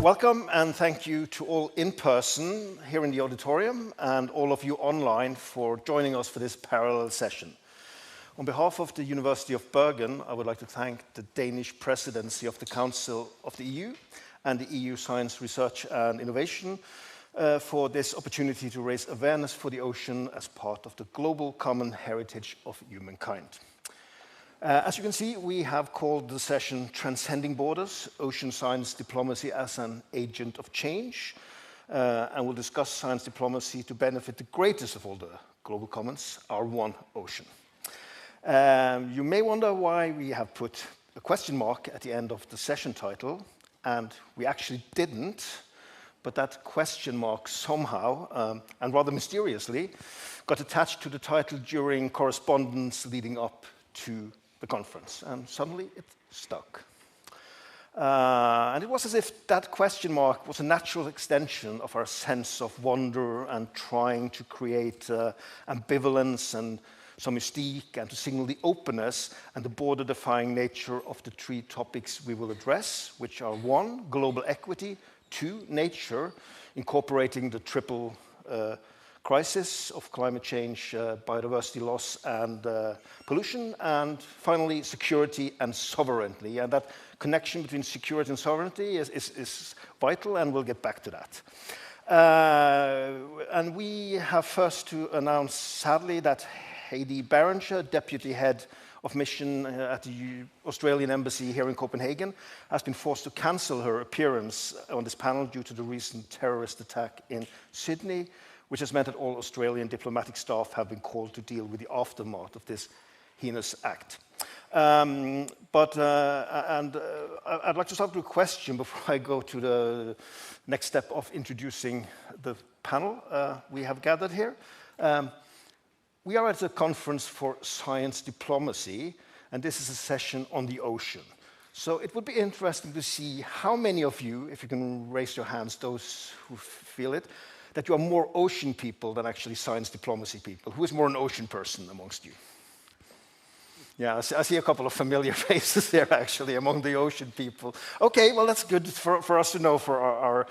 Welcome and thank you to all in person here in the auditorium and all of you online for joining us for this parallel session. On behalf of the University of Bergen, I would like to thank the Danish presidency of the Council of the EU and the EU Science Research and Innovation for this opportunity to raise awareness for the ocean as part of the global common heritage of humankind. As you can see, we have called the session Transcending Borders, Ocean Science Diplomacy as an Agent of Change, and we'll discuss science diplomacy to benefit the greatest of all the global commons, our one ocean. You may wonder why we have put a question mark at the end of the session title, and we actually didn't, but that question mark somehow, and rather mysteriously, got attached to the title during correspondence leading up to the conference, and suddenly it stuck. And it was as if that question mark was a natural extension of our sense of wonder and trying to create ambivalence and some mystique and to signal the openness and the border-defying nature of the three topics we will address, which are 1, global equity, 2, nature, incorporating the triple crisis of climate change, biodiversity loss, and pollution, and finally, security and sovereignty. And that connection between security and sovereignty is vital, and we'll get back to that. And we have first to announce, sadly, that Heidi Berenger, Deputy Head of Mission at the Australian Embassy here in Copenhagen, has been forced to cancel her appearance on this panel due to the recent terrorist attack in Sydney, which has meant that all Australian diplomatic staff have been called to deal with the aftermath of this heinous act. I'd like to start with a question before I go to the next step of introducing the panel we have gathered here. We are at a conference for science diplomacy, and this is a session on the ocean. So it would be interesting to see how many of you, if you can raise your hands, those who feel it, that you are more ocean people than actually science diplomacy people. Who is more an ocean person amongst you? Yeah, I see a couple of familiar faces there, actually, among the ocean people. Okay, well, that's good for us to know for our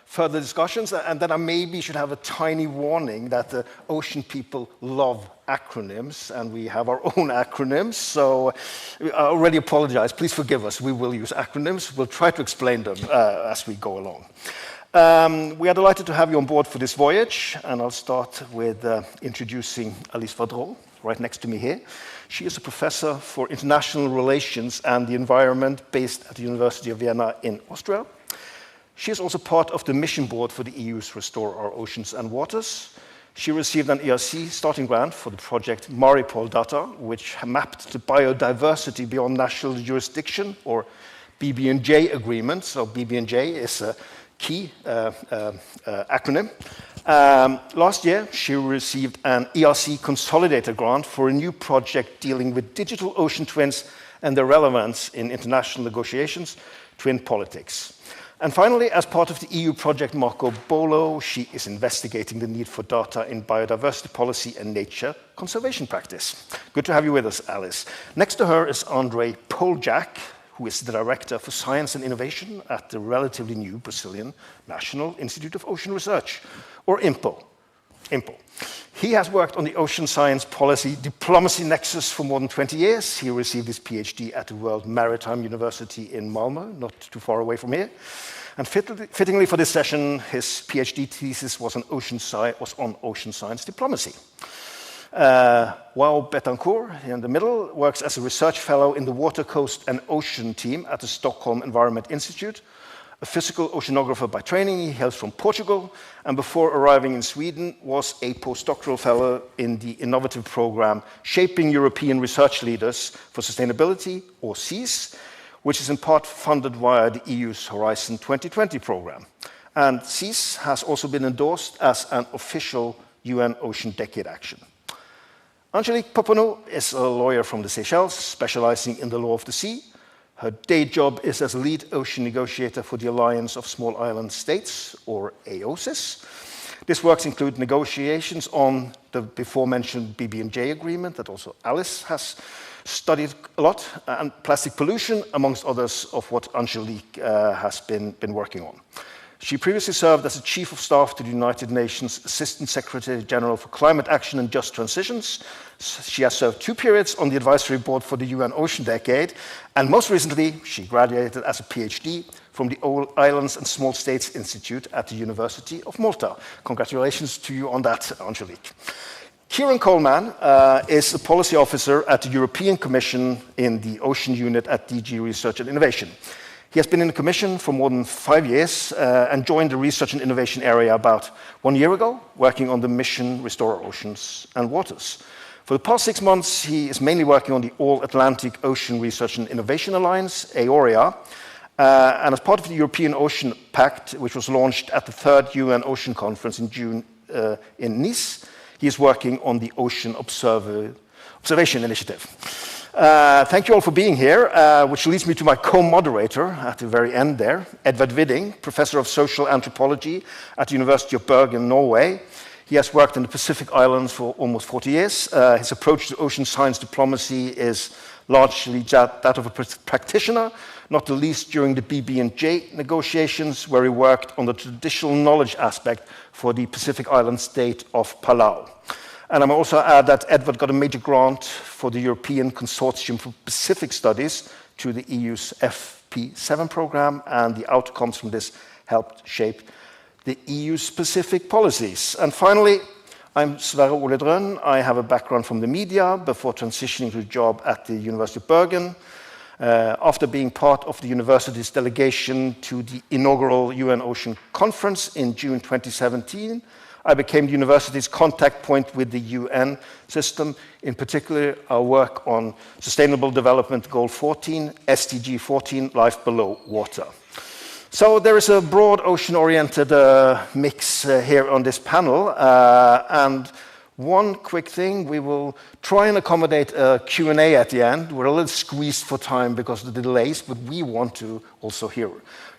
further discussions. And then I maybe should have a tiny warning that the ocean people love acronyms, and we have our own acronyms. So I already apologize. Please forgive us. We will use acronyms. We'll try to explain them as we go along. We are delighted to have you on board for this voyage, and I'll start with introducing Alice Vadrol, right next to me here. She is a professor for international relations and the environment based at the University of Vienna in Austria. She is also part of the mission board for the EU's Restore Our Oceans and Waters. She received an ERC starting grant for the project Maripol Data, which mapped the biodiversity beyond national jurisdiction, or BB&J agreement. So BB&J is a key acronym. Last year, she received an ERC Consolidator grant for a new project dealing with digital ocean twins and their relevance in international negotiations, twin politics. And finally, as part of the EU project Marco Polo, she is investigating the need for data in biodiversity policy and nature conservation practice. Good to have you with us, Alice. Next to her is Andrei Poljak, who is the Director for Science and Innovation at the relatively new Brazilian National Institute of Ocean Research, or INPO. He has worked on the ocean science policy diplomacy nexus for more than 20 years. He received his PhD at the World Maritime University in Malmö, not too far away from here. And fittingly for this session, his PhD thesis was on ocean science diplomacy. Wao Betancourt, in the middle, works as a research fellow in the Water, Coast and Ocean team at the Stockholm Environment Institute. A physical oceanographer by training, he hails from Portugal, and before arriving in Sweden was a postdoctoral fellow in the innovative program Shaping European Research Leaders for Sustainability, or SEAS, which is in part funded via the EU's Horizon 2020 program. And SEAS has also been endorsed as an official UN Ocean Decade Action. Angelique Poppenou is a lawyer from the Seychelles, specializing in the law of the sea. Her day job is as lead ocean negotiator for the Alliance of Small Island States, or AOSIS. This works include negotiations on the before-mentioned BB&J agreement that also Alice has studied a lot, and plastic pollution, amongst others, of what Angelique has been working on. She previously served as the Chief of Staff to the United Nations Assistant Secretary General for Climate Action and Just Transitions. She has served 2 periods on the advisory board for the UN Ocean Decade, and most recently, she graduated as a PhD from the All Islands and Small States Institute at the University of Malta. Congratulations to you on that, Angelique. Kieran Coleman is a policy officer at the European Commission in the Ocean Unit at DG Research and Innovation. He has been in the Commission for more than 5 years and joined the research and innovation area about 1 year ago, working on the mission Restore Oceans and Waters. For the past 6 months, he is mainly working on the All-Atlantic Ocean Research and Innovation Alliance, AORIA, and as part of the European Ocean Pact, which was launched at the 3rd UN Ocean Conference in June in Nice, he is working on the Ocean Observation Initiative. Thank you all for being here, which leads me to my co-moderator at the very end there, Edvard Widding, Professor of Social Anthropology at the University of Bergen, Norway. He has worked in the Pacific Islands for almost 40 years. His approach to ocean science diplomacy is largely that of a practitioner, not the least during the BB&J negotiations, where he worked on the traditional knowledge aspect for the Pacific Island state of Palau. And I may also add that Edvard got a major grant for the European Consortium for Pacific Studies to the EU's FP7 program, and the outcomes from this helped shape the EU's Pacific policies. And finally, I'm Sverre Ole Drøn. I have a background from the media before transitioning to a job at the University of Bergen. After being part of the university's delegation to the inaugural UN Ocean Conference in June 2017, I became the university's contact point with the UN system, in particular our work on Sustainable Development Goal 14, SDG 14, Life Below Water. So there is a broad ocean-oriented mix here on this panel, and one quick thing, we will try and accommodate a Q&A at the end. We're a little squeezed for time because of the delays, but we want to also hear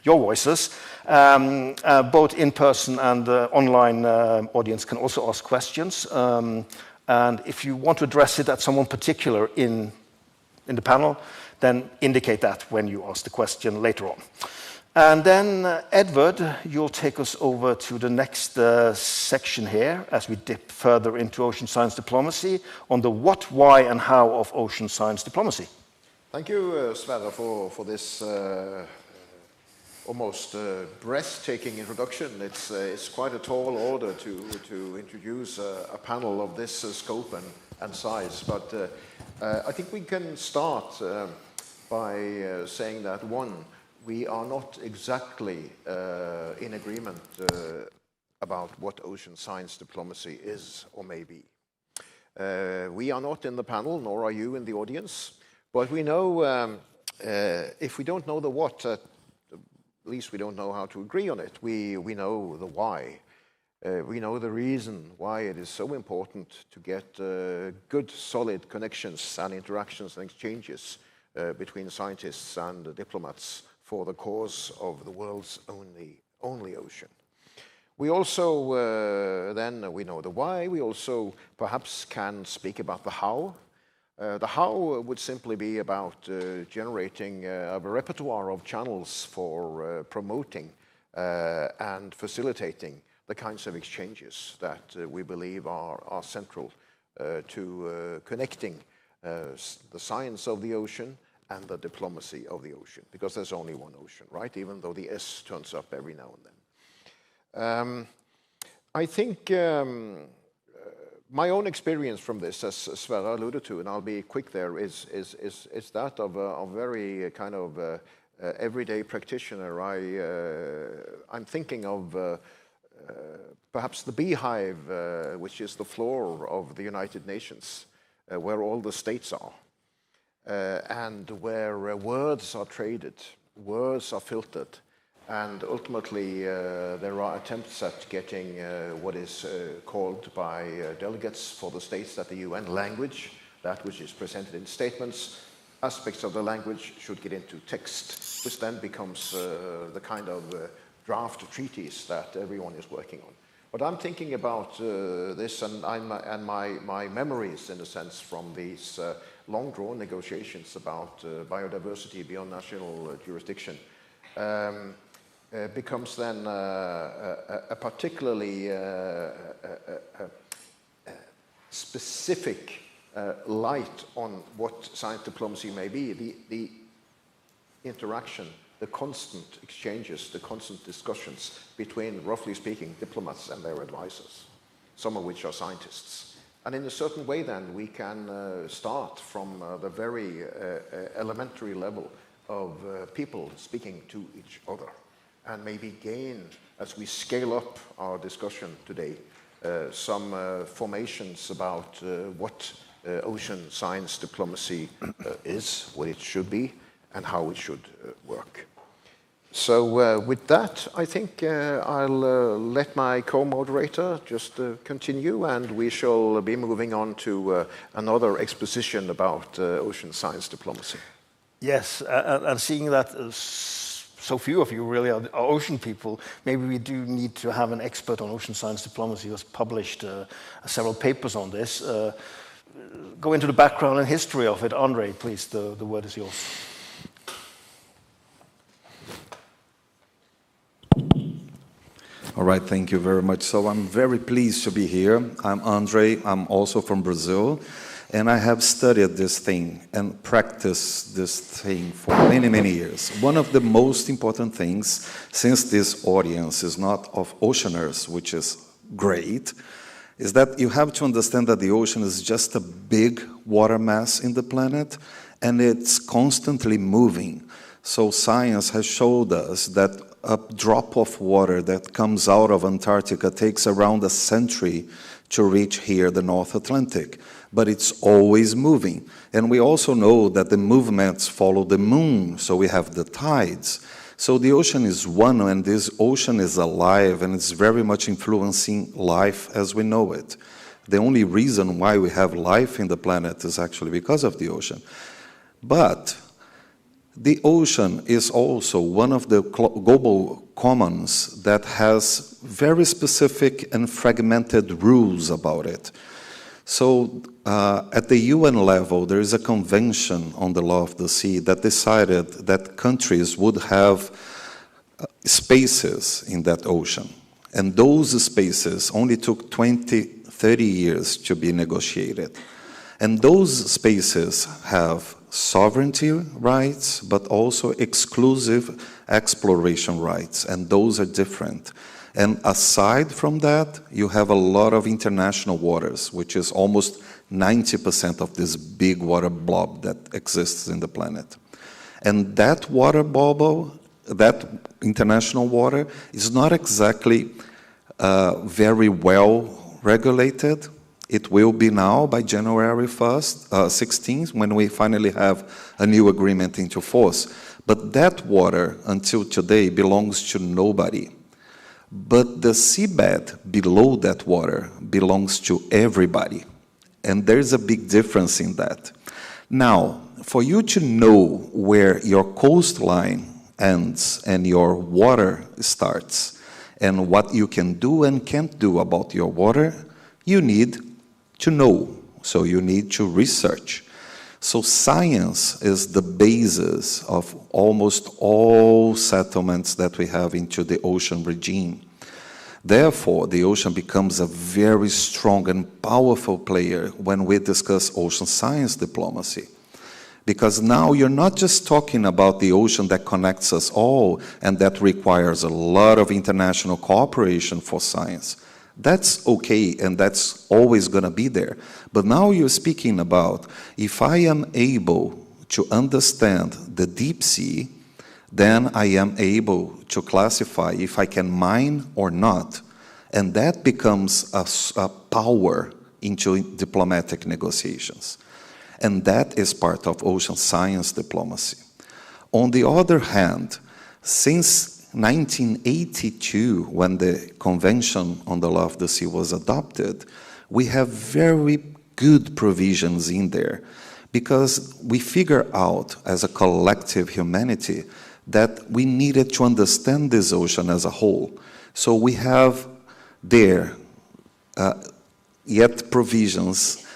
your voices. Both in person and online audience can also ask questions. And if you want to address it at someone particular in the panel, then indicate that when you ask the question later on. And then, Edvard, you'll take us over to the next section here as we dip further into ocean science diplomacy on the what, why, and how of ocean science diplomacy. Thank you, Sverre, for this almost breathtaking introduction. It's quite a tall order to introduce a panel of this scope and size. But I think we can start by saying that, one, we are not exactly in agreement about what ocean science diplomacy is or may be. We are not in the panel, nor are you in the audience, but we know if we don't know the what, at least we don't know how to agree on it. We know the why. We know the reason why it is so important to get good, solid connections and interactions and exchanges between scientists and diplomats for the cause of the world's only ocean. We also, then we know the why, we also perhaps can speak about the how. The how would simply be about generating a repertoire of channels for promoting and facilitating the kinds of exchanges that we believe are central to connecting the science of the ocean and the diplomacy of the ocean, because there's only one ocean, right? Even though the S turns up every now and then. I think my own experience from this, as Sverre alluded to, and I'll be quick there, is that of a very kind of everyday practitioner. I'm thinking of perhaps the beehive, which is the floor of the United Nations, where all the states are. And where words are traded, words are filtered, and ultimately there are attempts at getting what is called by delegates for the states at the UN language, that which is presented in statements. Aspects of the language should get into text, which then becomes the kind of draft treaties that everyone is working on. But I'm thinking about this, and my memories, in a sense, from these long-drawn negotiations about biodiversity beyond national jurisdiction becomes then a particularly specific light on what science diplomacy may be, the interaction, the constant exchanges, the constant discussions between, roughly speaking, diplomats and their advisors, some of which are scientists. And in a certain way then we can start from the very elementary level of people speaking to each other, and maybe gain, as we scale up our discussion today, some formations about what ocean science diplomacy is, what it should be, and how it should work. So with that, I think I'll let my co-moderator just continue, and we shall be moving on to another exposition about ocean science diplomacy. Yes, and seeing that so few of you really are ocean people, maybe we do need to have an expert on ocean science diplomacy who has published several papers on this. Go into the background and history of it. Andre, please, the word is yours. All right, thank you very much. So I'm very pleased to be here. I'm Andre, I'm also from Brazil, and I have studied this thing and practiced this thing for many, many years. One of the most important things, since this audience is not of oceaners, which is great, is that you have to understand that the ocean is just a big water mass in the planet, and it's constantly moving. So science has showed us that a drop of water that comes out of Antarctica takes around a century to reach here, the North Atlantic. But it's always moving. And we also know that the movements follow the moon, so we have the tides. So the ocean is one, and this ocean is alive, and it's very much influencing life as we know it. The only reason why we have life in the planet is actually because of the ocean. But the ocean is also one of the global commons that has very specific and fragmented rules about it. So at the UN level, there is a convention on the law of the sea that decided that countries would have spaces in that ocean. And those spaces only took 20, 30 years to be negotiated. And those spaces have sovereignty rights, but also exclusive exploration rights, and those are different. And aside from that, you have a lot of international waters, which is almost 90% of this big water blob that exists in the planet. And that water bubble, that international water, is not exactly very well regulated. It will be now by January 16th, when we finally have a new agreement into force. But that water, until today, belongs to nobody. But the seabed below that water belongs to everybody. And there's a big difference in that. Now, for you to know where your coastline ends and your water starts, and what you can do and can't do about your water, you need to know, so you need to research. So science is the basis of almost all settlements that we have into the ocean regime. Therefore, the ocean becomes a very strong and powerful player when we discuss ocean science diplomacy. Because now you're not just talking about the ocean that connects us all and that requires a lot of international cooperation for science. That's okay, and that's always going to be there. But now you're speaking about, if I am able to understand the deep sea, then I am able to classify if I can mine or not. And that becomes a power into diplomatic negotiations. And that is part of ocean science diplomacy. On the other hand, since 1982, when the Convention on the Law of the Sea was adopted, we have very good provisions in there, because we figure out as a collective humanity that we needed to understand this ocean as a whole. So we have there yet provisions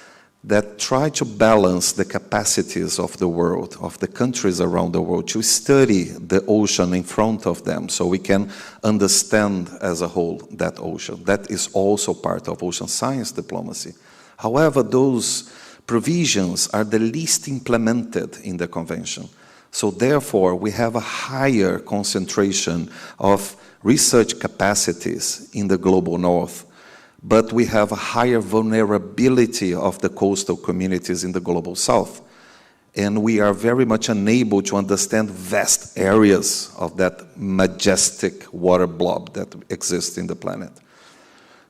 that try to balance the capacities of the world, of the countries around the world, to study the ocean in front of them so we can understand as a whole that ocean. That is also part of ocean science diplomacy. However, those provisions are the least implemented in the convention. So therefore, we have a higher concentration of research capacities in the global north, but we have a higher vulnerability of the coastal communities in the global south. And we are very much unable to understand vast areas of that majestic water blob that exists in the planet.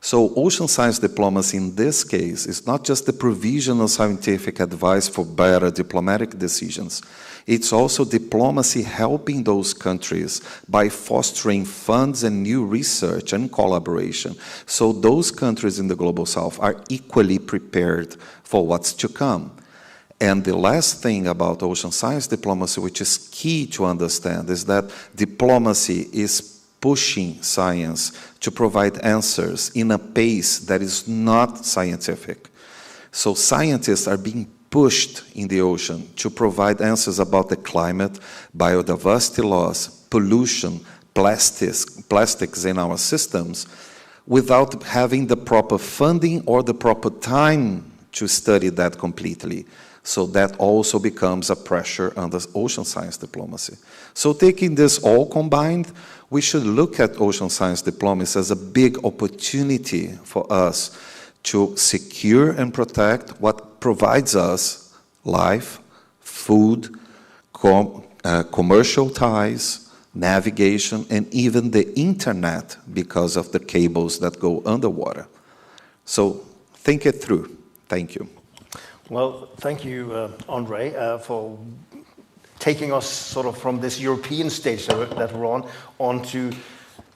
So ocean science diplomacy in this case is not just the provision of scientific advice for better diplomatic decisions. It's also diplomacy helping those countries by fostering funds and new research and collaboration. So those countries in the global south are equally prepared for what's to come. And the last thing about ocean science diplomacy, which is key to understand, is that diplomacy is pushing science to provide answers in a pace that is not scientific. So scientists are being pushed in the ocean to provide answers about the climate, biodiversity loss, pollution, plastics in our systems, without having the proper funding or the proper time to study that completely. So that also becomes a pressure on the ocean science diplomacy. So taking this all combined, we should look at ocean science diplomacy as a big opportunity for us to secure and protect what provides us life, food, commercial ties, navigation, and even the internet because of the cables that go underwater. So think it through. Thank you. Well, thank you, Andre, for taking us sort of from this European stage that we're onto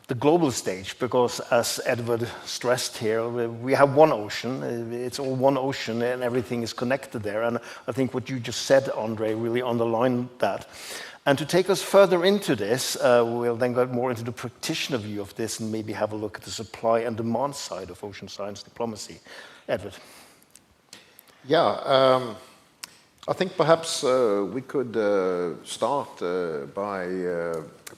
the global stage, because as Edward stressed here, we have one ocean, it's all one ocean and everything is connected there. And I think what you just said, Andre, really underlined that. And to take us further into this, we'll then get more into the practitioner view of this and maybe have a look at the supply and demand side of ocean science diplomacy. Edward. Yeah, I think perhaps we could start by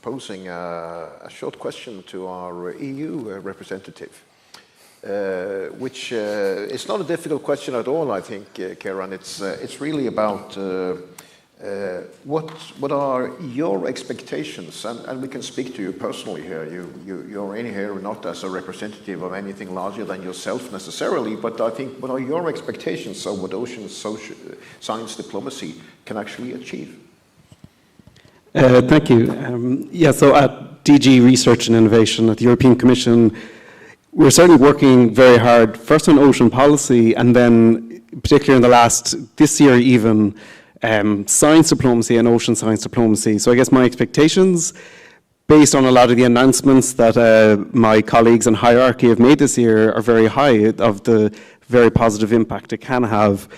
posing a short question to our EU representative, which is not a difficult question at all, I think, Karen. It's really about what are your expectations, and we can speak to you personally here. You're in here not as a representative of anything larger than yourself necessarily, but I think what are your expectations of what ocean science diplomacy can actually achieve? Thank you. Yeah, so at DG Research and Innovation at the European Commission, we're certainly working very hard, first on ocean policy, and then particularly in this year even, science diplomacy and ocean science diplomacy. So I guess my expectations, based on a lot of the announcements that my colleagues in hierarchy have made this year, are very high of the very positive impact it can have.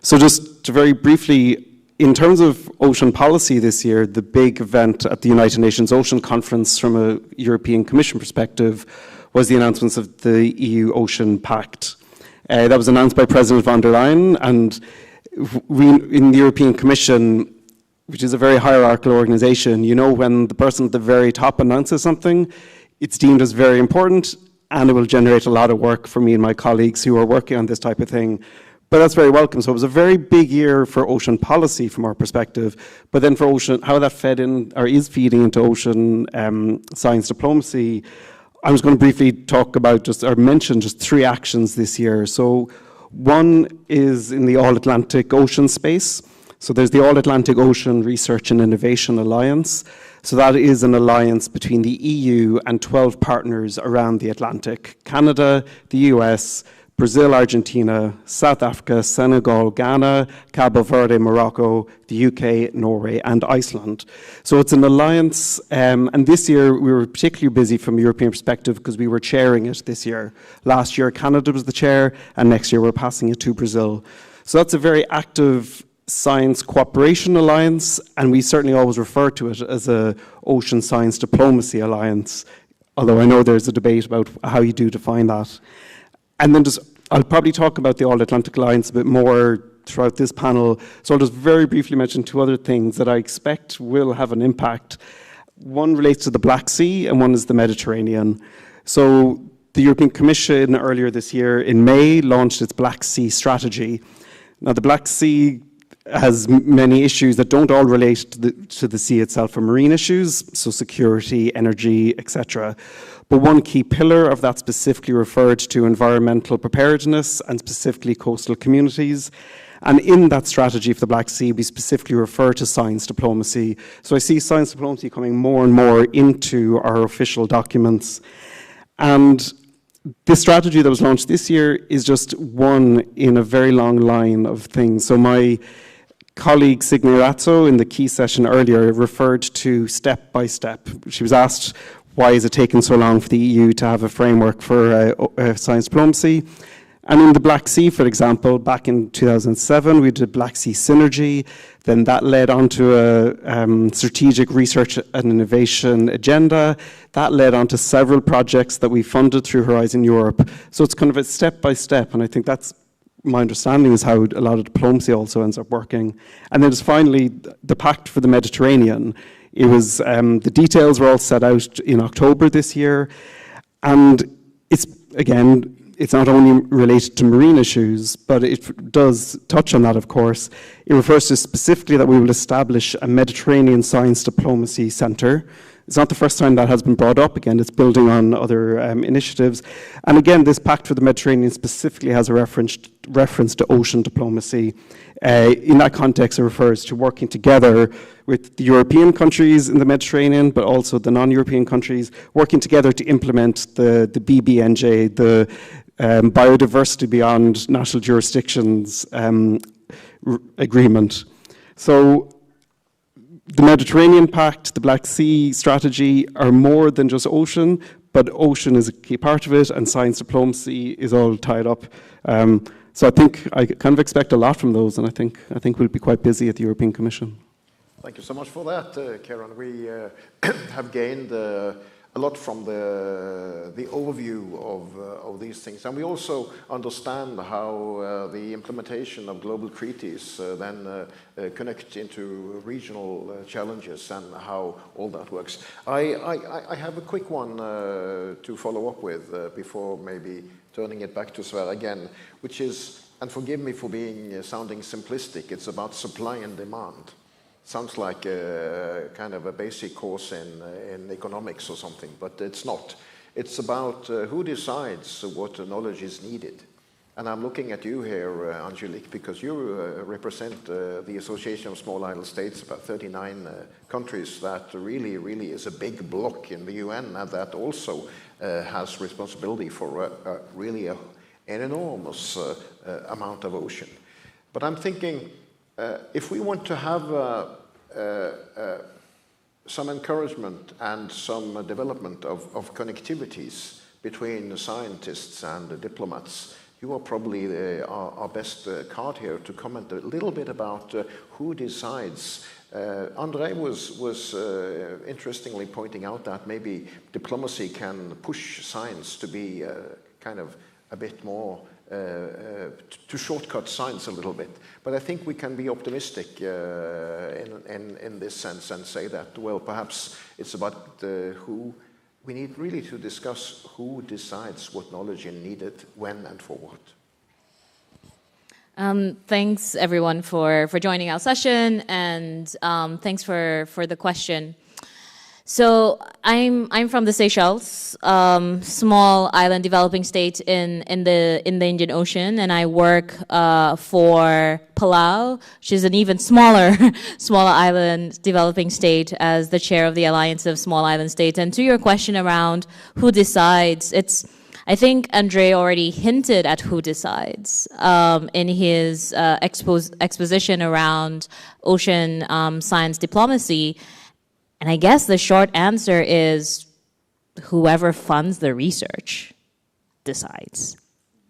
So just to very briefly, in terms of ocean policy this year, the big event at the United Nations Ocean Conference from a European Commission perspective was the announcements of the EU Ocean Pact. That was announced by President von der Leyen, and we, in the European Commission, which is a very hierarchical organization, you know, when the person at the very top announces something, it's deemed as very important, and it will generate a lot of work for me and my colleagues who are working on this type of thing. But that's very welcome. So it was a very big year for ocean policy from our perspective. But then for ocean, how that fed in, or is feeding into ocean science diplomacy, I was going to briefly talk about mention just 3 actions this year. So one is in the All-Atlantic Ocean space. So there's the All-Atlantic Ocean Research and Innovation Alliance. So that is an alliance between the EU and 12 partners around the Atlantic: Canada, the US, Brazil, Argentina, South Africa, Senegal, Ghana, Cabo Verde, Morocco, the UK, Norway, and Iceland. So it's an alliance, and this year we were particularly busy from a European perspective because we were chairing it this year. Last year Canada was the chair, and next year we're passing it to Brazil. So that's a very active science cooperation alliance, and we certainly always refer to it as a ocean science diplomacy alliance, although I know there's a debate about how you do define that. And then just I'll probably talk about the All-Atlantic Alliance a bit more throughout this panel, so I'll just very briefly mention two other things that I expect will have an impact. One relates to the Black Sea, and one is the Mediterranean. So the European Commission earlier this year in May launched its Black Sea strategy. Now the Black Sea has many issues that don't all relate to the sea itself, or marine issues, so security, energy, etc. But one key pillar of that specifically referred to environmental preparedness and specifically coastal communities. And in that strategy for the Black Sea, we specifically refer to science diplomacy. So I see science diplomacy coming more and more into our official documents. And this strategy that was launched this year is just one in a very long line of things. So my colleague Signe Razzo in the key session earlier referred to step by step. She was asked, why is it taking so long for the EU to have a framework for science diplomacy? And in the Black Sea, for example, back in 2007, we did Black Sea Synergy. Then that led on to a strategic research and innovation agenda. That led on to several projects that we funded through Horizon Europe. So it's kind of a step by step, and I think that's my understanding is how a lot of diplomacy also ends up working. And then there's finally the Pact for the Mediterranean. It was, the details were all set out in October this year. And it's, again, it's not only related to marine issues, but it does touch on that, of course. It refers to specifically that we will establish a Mediterranean Science Diplomacy Centre. It's not the first time that has been brought up. Again, it's building on other initiatives. And again, this Pact for the Mediterranean specifically has a reference to ocean diplomacy. In that context, it refers to working together with the European countries in the Mediterranean, but also the non-European countries, working together to implement the BBNJ, the Biodiversity Beyond National Jurisdictions agreement. So the Mediterranean Pact, the Black Sea strategy are more than just ocean, but ocean is a key part of it, and science diplomacy is all tied up. So I think I kind of expect a lot from those, and I think we'll be quite busy at the European Commission. Thank you so much for that, Karen. We have gained a lot from the overview of these things, and we also understand how the implementation of global treaties then connect into regional challenges and how all that works. I have a quick one to follow up with before maybe turning it back to Sverre again, which is, and forgive me for sounding simplistic, it's about supply and demand. Sounds like kind of a basic course in economics or something, but it's not. It's about who decides what knowledge is needed. And I'm looking at you here, Angelique, because you represent the Association of Small Island States, about 39 countries. That really is a big bloc in the UN, and that also has responsibility for really an enormous amount of ocean. But I'm thinking, if we want to have some encouragement and some development of connectivities between scientists and diplomats, you are probably our best card here to comment a little bit about who decides. André was interestingly pointing out that maybe diplomacy can push science to be kind of a bit more to shortcut science a little bit. But I think we can be optimistic in this sense and say that, well, perhaps it's about who we need really to discuss who decides what knowledge is needed, when and for what. Thanks everyone for joining our session, and thanks for the question. So I'm from the Seychelles, small island developing state in the Indian Ocean, and I work for Palau, which is an even smaller island developing state, as the chair of the Alliance of Small Island States. And to your question around who decides, I think André already hinted at who decides in his exposition around ocean science diplomacy. And I guess the short answer is whoever funds the research decides,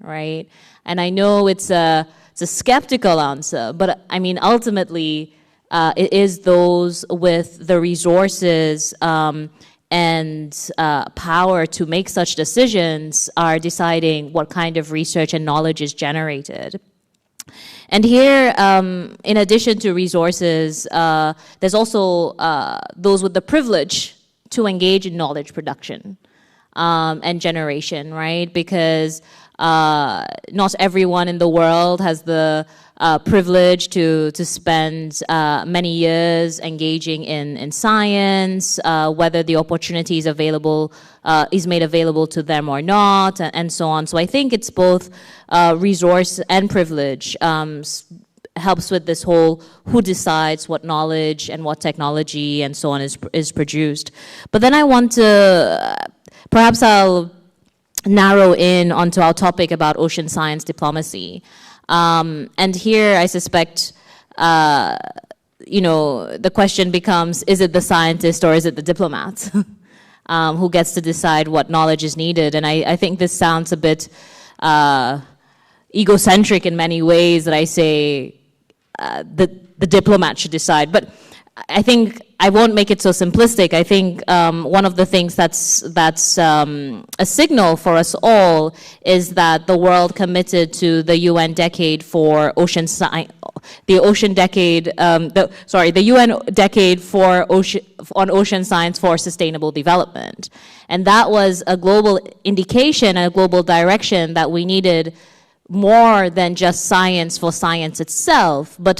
right? And I know it's a skeptical answer, but I mean, ultimately, it is those with the resources and power to make such decisions are deciding what kind of research and knowledge is generated. And here, in addition to resources, there's also those with the privilege to engage in knowledge production and generation, right? Because not everyone in the world has the privilege to spend many years engaging in science, whether the opportunity is available, is made available to them or not, and so on. So I think it's both resource and privilege helps with this whole who decides what knowledge and what technology and so on is produced. But then I want to, perhaps I'll narrow in onto our topic about ocean science diplomacy. And here I suspect, the question becomes, is it the scientist or is it the diplomat who gets to decide what knowledge is needed? And I think this sounds a bit egocentric in many ways that I say the diplomat should decide. But I think I won't make it so simplistic. I think one of the things that's a signal for us all is that the world committed to the UN decade for ocean science, the UN decade for on ocean science for sustainable development, and that was a global indication, a global direction that we needed more than just science for science itself, but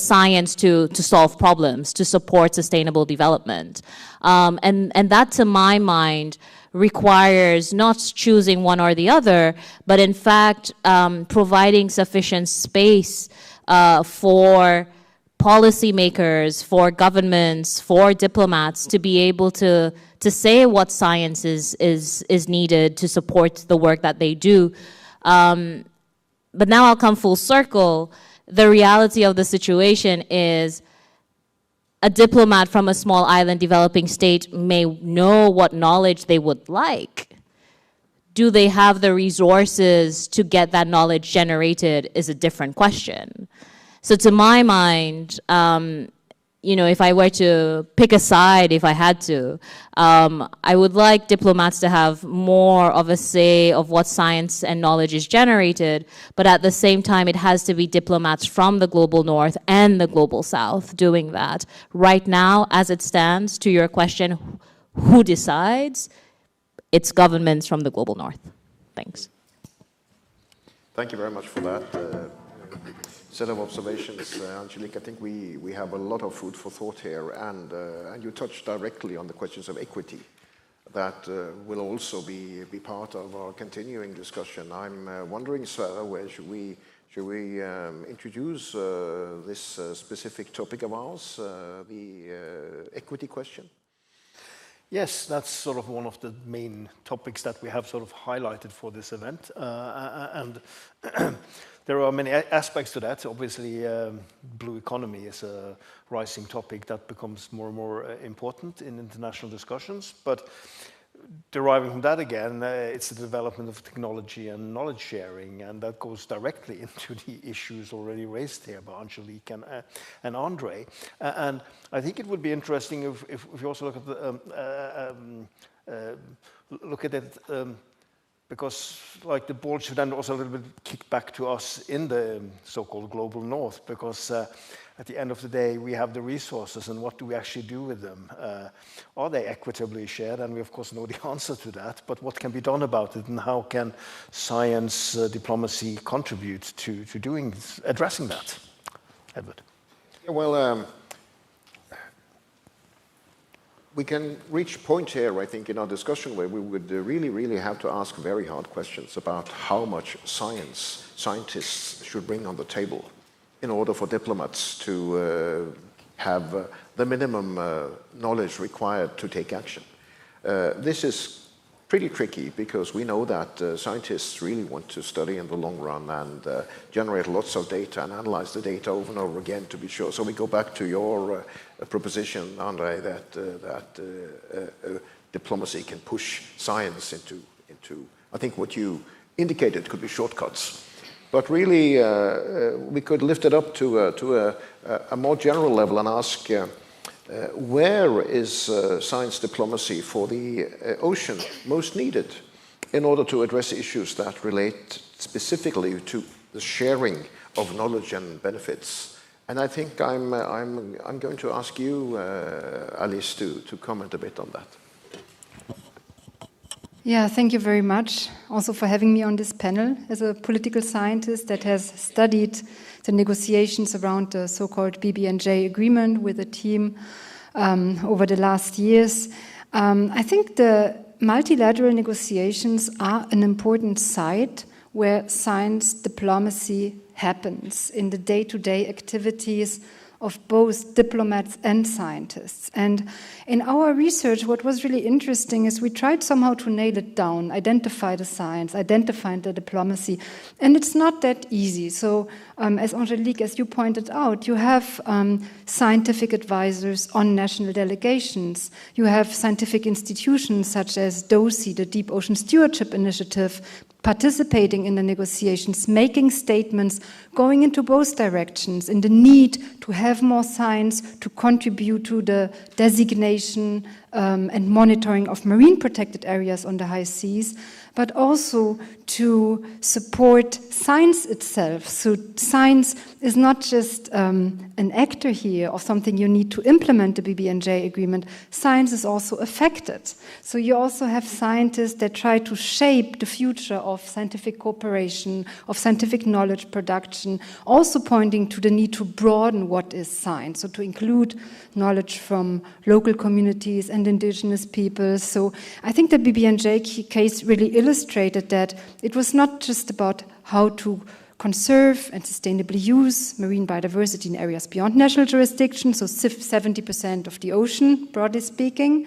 science to solve problems, to support sustainable development. And that, to my mind, requires not choosing one or the other, but in fact providing sufficient space for policymakers, for governments, for diplomats to be able to say what science is needed to support the work that they do. But now I'll come full circle. The reality of the situation is a diplomat from a small island developing state may know what knowledge they would like. Do they have the resources to get that knowledge generated is a different question. So to my mind, if I were to pick a side, if I had to, I would like diplomats to have more of a say of what science and knowledge is generated, but at the same time, it has to be diplomats from the global north and the global south doing that. Right now, as it stands, to your question, who decides? It's governments from the global north. Thanks. Thank you very much for that set of observations, Angelique. I think we have a lot of food for thought here, and you touched directly on the questions of equity that will also be part of our continuing discussion. I'm wondering, sir, where should we introduce this specific topic of ours, the equity question? Yes, that's sort of one of the main topics that we have sort of highlighted for this event, and there are many aspects to that. Obviously, blue economy is a rising topic that becomes more and more important in international discussions. But deriving from that again, it's the development of technology and knowledge sharing, and that goes directly into the issues already raised here by Angelique and Andre. And I think it would be interesting if we also look at it. Because like the ball should then also a little bit kick back to us in the so-called global north, because at the end of the day, we have the resources, and what do we actually do with them? Are they equitably shared? And we, of course, know the answer to that, but what can be done about it, and how can science diplomacy contribute to addressing that? Edward. Yeah, well, we can reach a point here, I think, in our discussion where we would really have to ask very hard questions about how much scientists should bring on the table in order for diplomats to have the minimum knowledge required to take action. This is pretty tricky because we know that scientists really want to study in the long run and generate lots of data and analyze the data over and over again to be sure. So we go back to your proposition, Andre, that diplomacy can push science into I think what you indicated could be shortcuts. But really, we could lift it up to a more general level and ask where is science diplomacy for the ocean most needed in order to address issues that relate specifically to the sharing of knowledge and benefits? And I think I'm going to ask you, Alice, to comment a bit on that. Yeah, thank you very much also for having me on this panel as a political scientist that has studied the negotiations around the so-called BBNJ agreement with a team over the last years. I think the multilateral negotiations are an important site where science diplomacy happens in the day-to-day activities of both diplomats and scientists. And in our research, what was really interesting is we tried somehow to nail it down, identify the science, identify the diplomacy, and it's not that easy. So as Angelique, as you pointed out, you have scientific advisors on national delegations. You have scientific institutions such as DOSI, the Deep Ocean Stewardship Initiative, participating in the negotiations, making statements, going into both directions, in the need to have more science to contribute to the designation and monitoring of marine protected areas on the high seas, but also to support science itself. So science is not just an actor here or something you need to implement the BBNJ agreement. Science is also affected. So you also have scientists that try to shape the future of scientific cooperation, of scientific knowledge production, also pointing to the need to broaden what is science, so to include knowledge from local communities and indigenous peoples. So I think the BBNJ case really illustrated that it was not just about how to conserve and sustainably use marine biodiversity in areas beyond national jurisdiction, so 70% of the ocean, broadly speaking.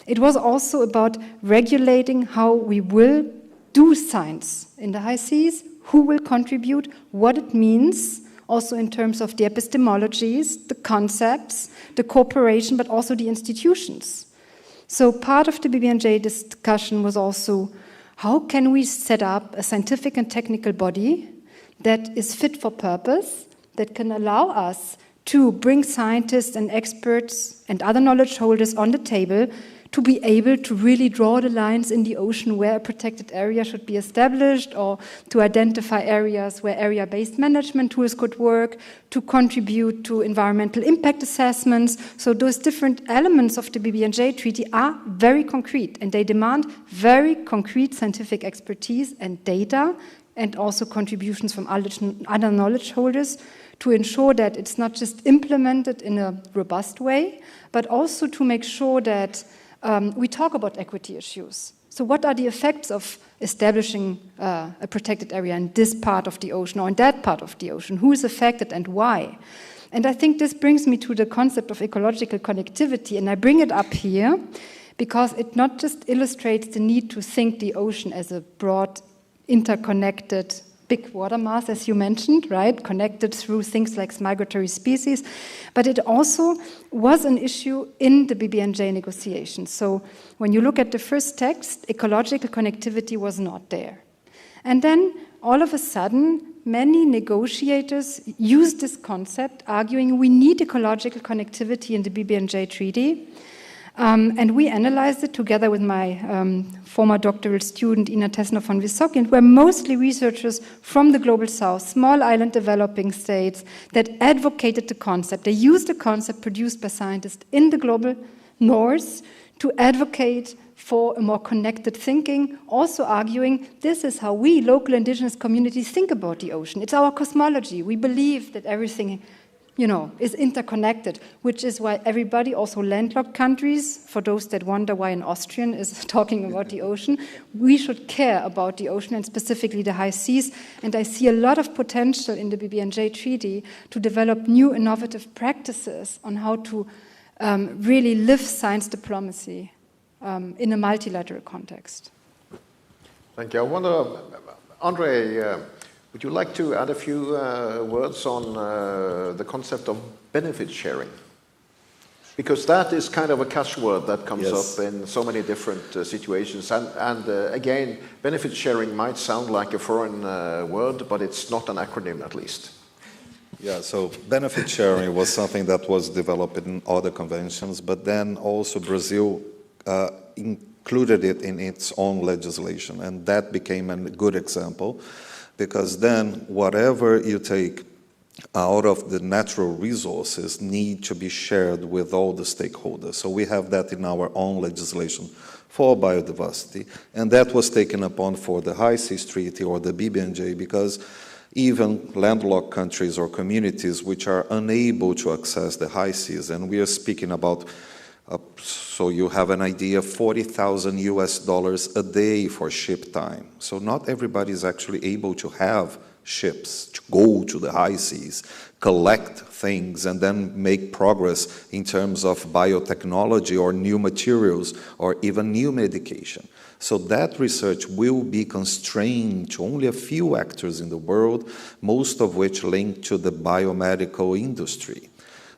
It was also about regulating how we will do science in the high seas, who will contribute, what it means, also in terms of the epistemologies, the concepts, the cooperation, but also the institutions. So part of the BBNJ discussion was also, how can we set up a scientific and technical body that is fit for purpose, that can allow us to bring scientists and experts and other knowledge holders on the table to be able to really draw the lines in the ocean where a protected area should be established, or to identify areas where area-based management tools could work, to contribute to environmental impact assessments. So those different elements of the BBNJ treaty are very concrete, and they demand very concrete scientific expertise and data, and also contributions from other knowledge holders to ensure that it's not just implemented in a robust way, but also to make sure that we talk about equity issues. So what are the effects of establishing a protected area in this part of the ocean or in that part of the ocean? Who is affected and why? And I think this brings me to the concept of ecological connectivity, and I bring it up here because it not just illustrates the need to think the ocean as a broad, interconnected big water mass, as you mentioned, right? Connected through things like migratory species. But it also was an issue in the BBNJ negotiations. So when you look at the first text, ecological connectivity was not there. And then all of a sudden, many negotiators used this concept, arguing we need ecological connectivity in the BBNJ treaty. And we analyzed it together with my former doctoral student, Ina Tessner von Wysocki, and we're mostly researchers from the Global South, small island developing states, that advocated the concept. They used the concept produced by scientists in the Global North to advocate for a more connected thinking, also arguing this is how we, local indigenous communities, think about the ocean. It's our cosmology. We believe that everything is interconnected, which is why everybody, also landlocked countries, for those that wonder why an Austrian is talking about the ocean, we should care about the ocean and specifically the high seas. And I see a lot of potential in the BBNJ treaty to develop new innovative practices on how to really live science diplomacy in a multilateral context. Thank you. I wonder, Andre, would you like to add a few words on the concept of benefit sharing? Because that is kind of a catchword that comes up in so many different situations. And again, benefit sharing might sound like a foreign word, but it's not an acronym at least. Yeah, so benefit sharing was something that was developed in other conventions, but then also Brazil included it in its own legislation, and that became a good example, because then whatever you take out of the natural resources need to be shared with all the stakeholders. So we have that in our own legislation for biodiversity, and that was taken upon for the High Seas Treaty or the BBNJ, because even landlocked countries or communities which are unable to access the high seas, and we are speaking about, so you have an idea, $40,000 a day for ship time. So not everybody is actually able to have ships to go to the high seas, collect things, and then make progress in terms of biotechnology or new materials or even new medication. So that research will be constrained to only a few actors in the world, most of which link to the biomedical industry.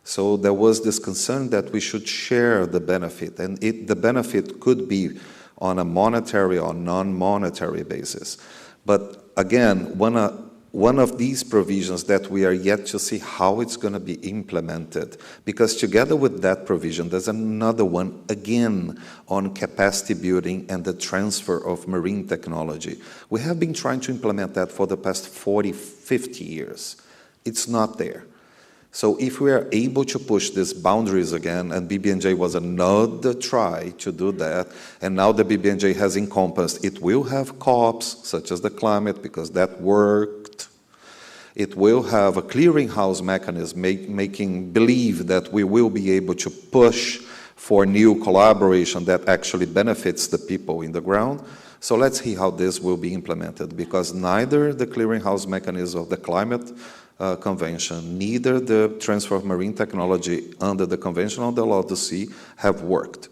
So there was this concern that we should share the benefit, and the benefit could be on a monetary or non-monetary basis. But again, one of these provisions that we are yet to see how it's going to be implemented, because together with that provision, there's another one, again, on capacity building and the transfer of marine technology. We have been trying to implement that for the past 40, 50 years. It's not there. So if we are able to push these boundaries again, and BBNJ was another try to do that, and now the BBNJ has encompassed, it will have COPs, such as the climate, because that worked. It will have a clearinghouse mechanism, making believe that we will be able to push for new collaboration that actually benefits the people in the ground. So let's see how this will be implemented, because neither the clearinghouse mechanism of the climate convention, neither the transfer of marine technology under the Convention on the Law of the Sea have worked.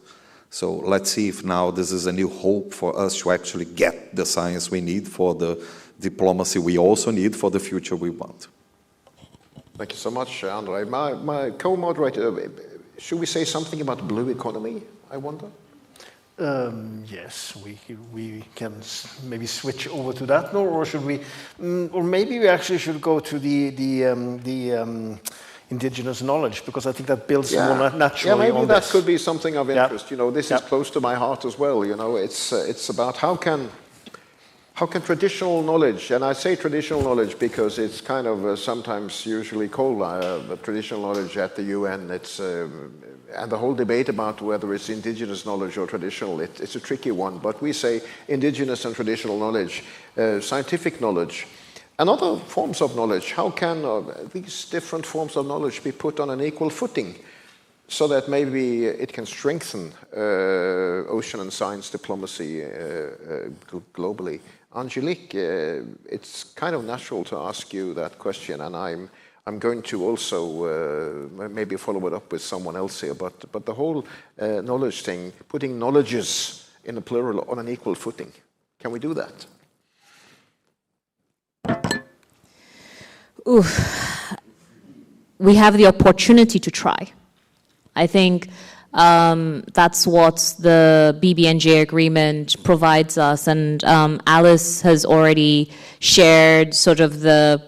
So let's see if now this is a new hope for us to actually get the science we need for the diplomacy we also need for the future we want. Thank you so much, Andre. My co-moderator, should we say something about blue economy, I wonder? Yes, we can maybe switch over to that, or should we? Or maybe we actually should go to the indigenous knowledge, because I think that builds more naturally. Yeah, maybe on that this. could be something of interest. Yeah. You know, this is close to my heart as well. You know, it's about how can traditional knowledge, and I say traditional knowledge because it's kind of sometimes usually called traditional knowledge at the UN. It's and the whole debate about whether it's indigenous knowledge or traditional, it's a tricky one. But we say indigenous and traditional knowledge, scientific knowledge, and other forms of knowledge. How can these different forms of knowledge be put on an equal footing, so that maybe it can strengthen ocean and science diplomacy globally? Angelique, it's kind of natural to ask you that question, and I'm going to also maybe follow it up with someone else here, but the whole knowledge thing, putting knowledges in the plural on an equal footing, can we do that? Ooh. We have the opportunity to try. I think that's what the BBNJ agreement provides us, and Alice has already shared sort of the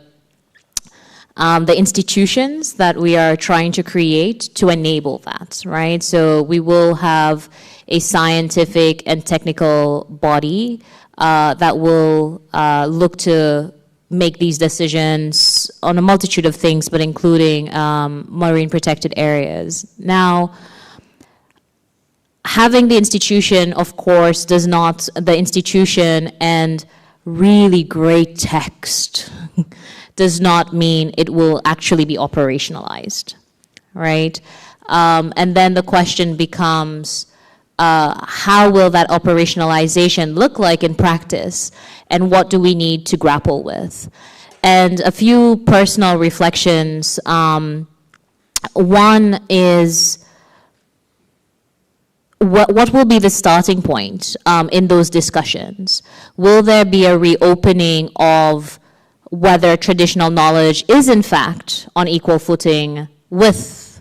institutions that we are trying to create to enable that, right? So we will have a scientific and technical body that will look to make these decisions on a multitude of things, but including marine protected areas. Now, having the institution, of course, does not, the institution and really great text does not mean it will actually be operationalized, right? And then the question becomes, how will that operationalization look like in practice, and what do we need to grapple with? And a few personal reflections. One is, what will be the starting point in those discussions? Will there be a reopening of whether traditional knowledge is in fact on equal footing with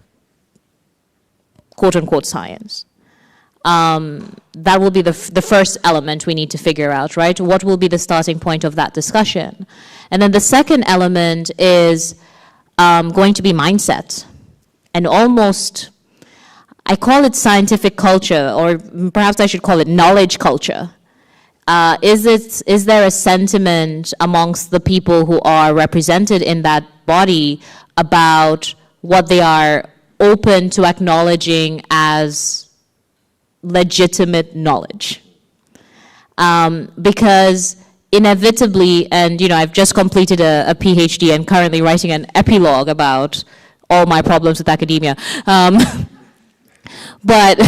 quote-unquote science? That will be the first element we need to figure out, right? What will be the starting point of that discussion? And then the second element is, going to be mindset and almost, I call it scientific culture, or perhaps I should call it knowledge culture. Is there a sentiment amongst the people who are represented in that body about what they are open to acknowledging as legitimate knowledge? Because inevitably, and I've just completed a PhD and currently writing an epilogue about all my problems with academia. But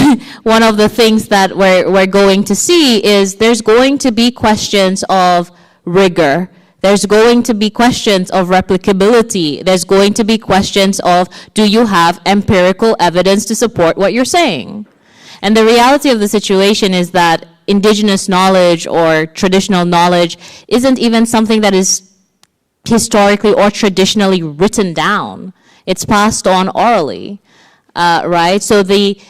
one of the things that we're going to see is there's going to be questions of rigor. There's going to be questions of replicability. There's going to be questions of, do you have empirical evidence to support what you're saying? And the reality of the situation is that indigenous knowledge or traditional knowledge isn't even something that is historically or traditionally written down. It's passed on orally, right? So the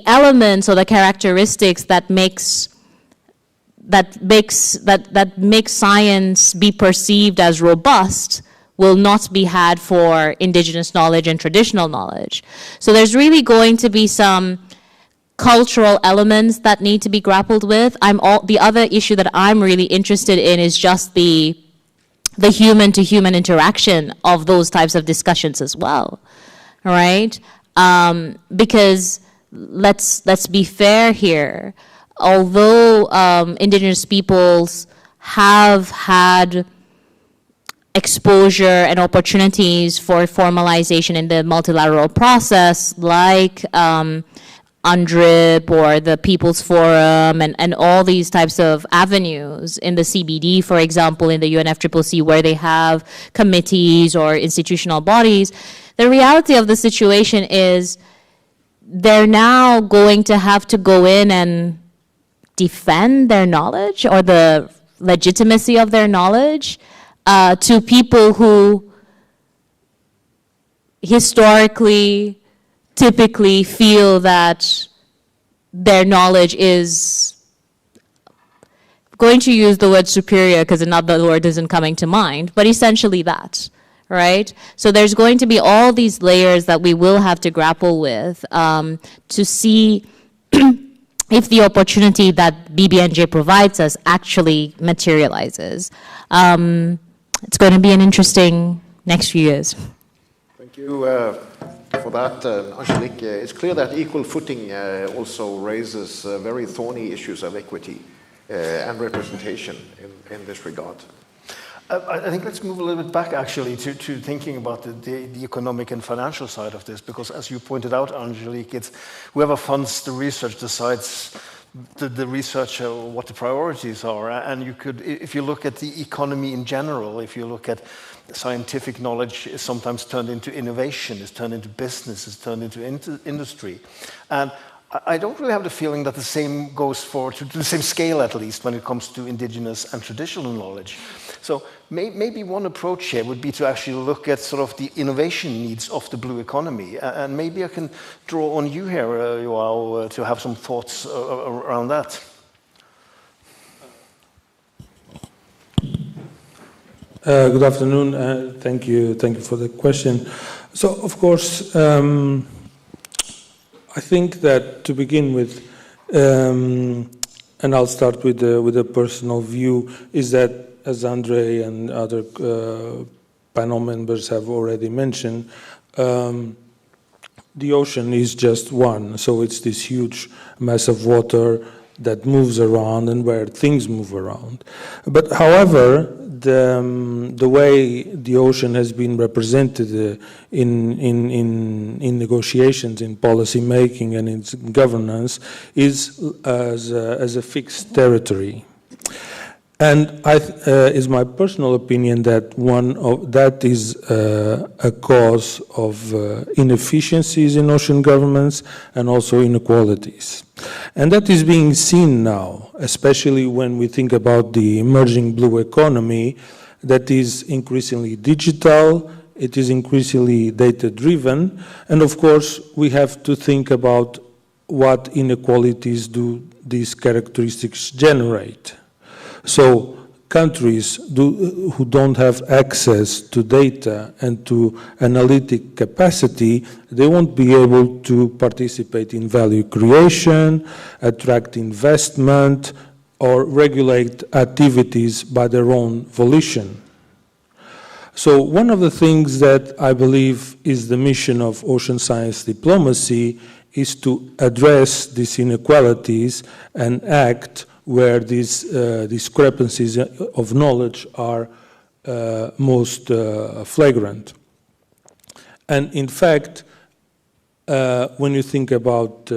elements or the characteristics that makes science be perceived as robust will not be had for indigenous knowledge and traditional knowledge. So there's really going to be some cultural elements that need to be grappled with. The other issue that I'm really interested in is just the human-to-human interaction of those types of discussions as well, right? Because let's be fair here. Although indigenous peoples have had exposure and opportunities for formalization in the multilateral process, like UNDRIP or the People's Forum and all these types of avenues in the CBD, for example, in the UNFCCC, where they have committees or institutional bodies, the reality of the situation is they're now going to have to go in and defend their knowledge or the legitimacy of their knowledge to people who historically, typically feel that their knowledge is, going to use the word superior because another word isn't coming to mind, but essentially that. Right? So there's going to be all these layers that we will have to grapple with to see if the opportunity that BBNJ provides us actually materializes. It's going to be an interesting next few years. Thank you for that, Angelique. It's clear that equal footing also raises very thorny issues of equity and representation in this regard. I think let's move a little bit back, actually, to thinking about the economic and financial side of this, because as you pointed out, Angelique, it's whoever funds the research decides the researcher what the priorities are. And you could, if you look at the economy in general, if you look at scientific knowledge is sometimes turned into innovation, is turned into business, is turned into industry. And I don't really have the feeling that the same goes for, to the same scale at least, when it comes to indigenous and traditional knowledge. So maybe one approach here would be to actually look at sort of the innovation needs of the blue economy. And maybe I can draw on you here, Joao, to have some thoughts around that. Good afternoon. Thank you for the question. So, of course, I think that to begin with, and I'll start with a personal view, is that, as Andre and other panel members have already mentioned, the ocean is just one. So it's this huge mass of water that moves around and where things move around. But however, the way the ocean has been represented in negotiations, in policy making and in governance is as a fixed territory. And is my personal opinion that that is a cause of inefficiencies in ocean governments and also inequalities. And that is being seen now, especially when we think about the emerging blue economy that is increasingly digital, it is increasingly data-driven, and of course we have to think about what inequalities do these characteristics generate. So countries who don't have access to data and to analytic capacity, they won't be able to participate in value creation, attract investment, or regulate activities by their own volition. So one of the things that I believe is the mission of ocean science diplomacy is to address these inequalities and act where these discrepancies of knowledge are most flagrant. And in fact, when you think about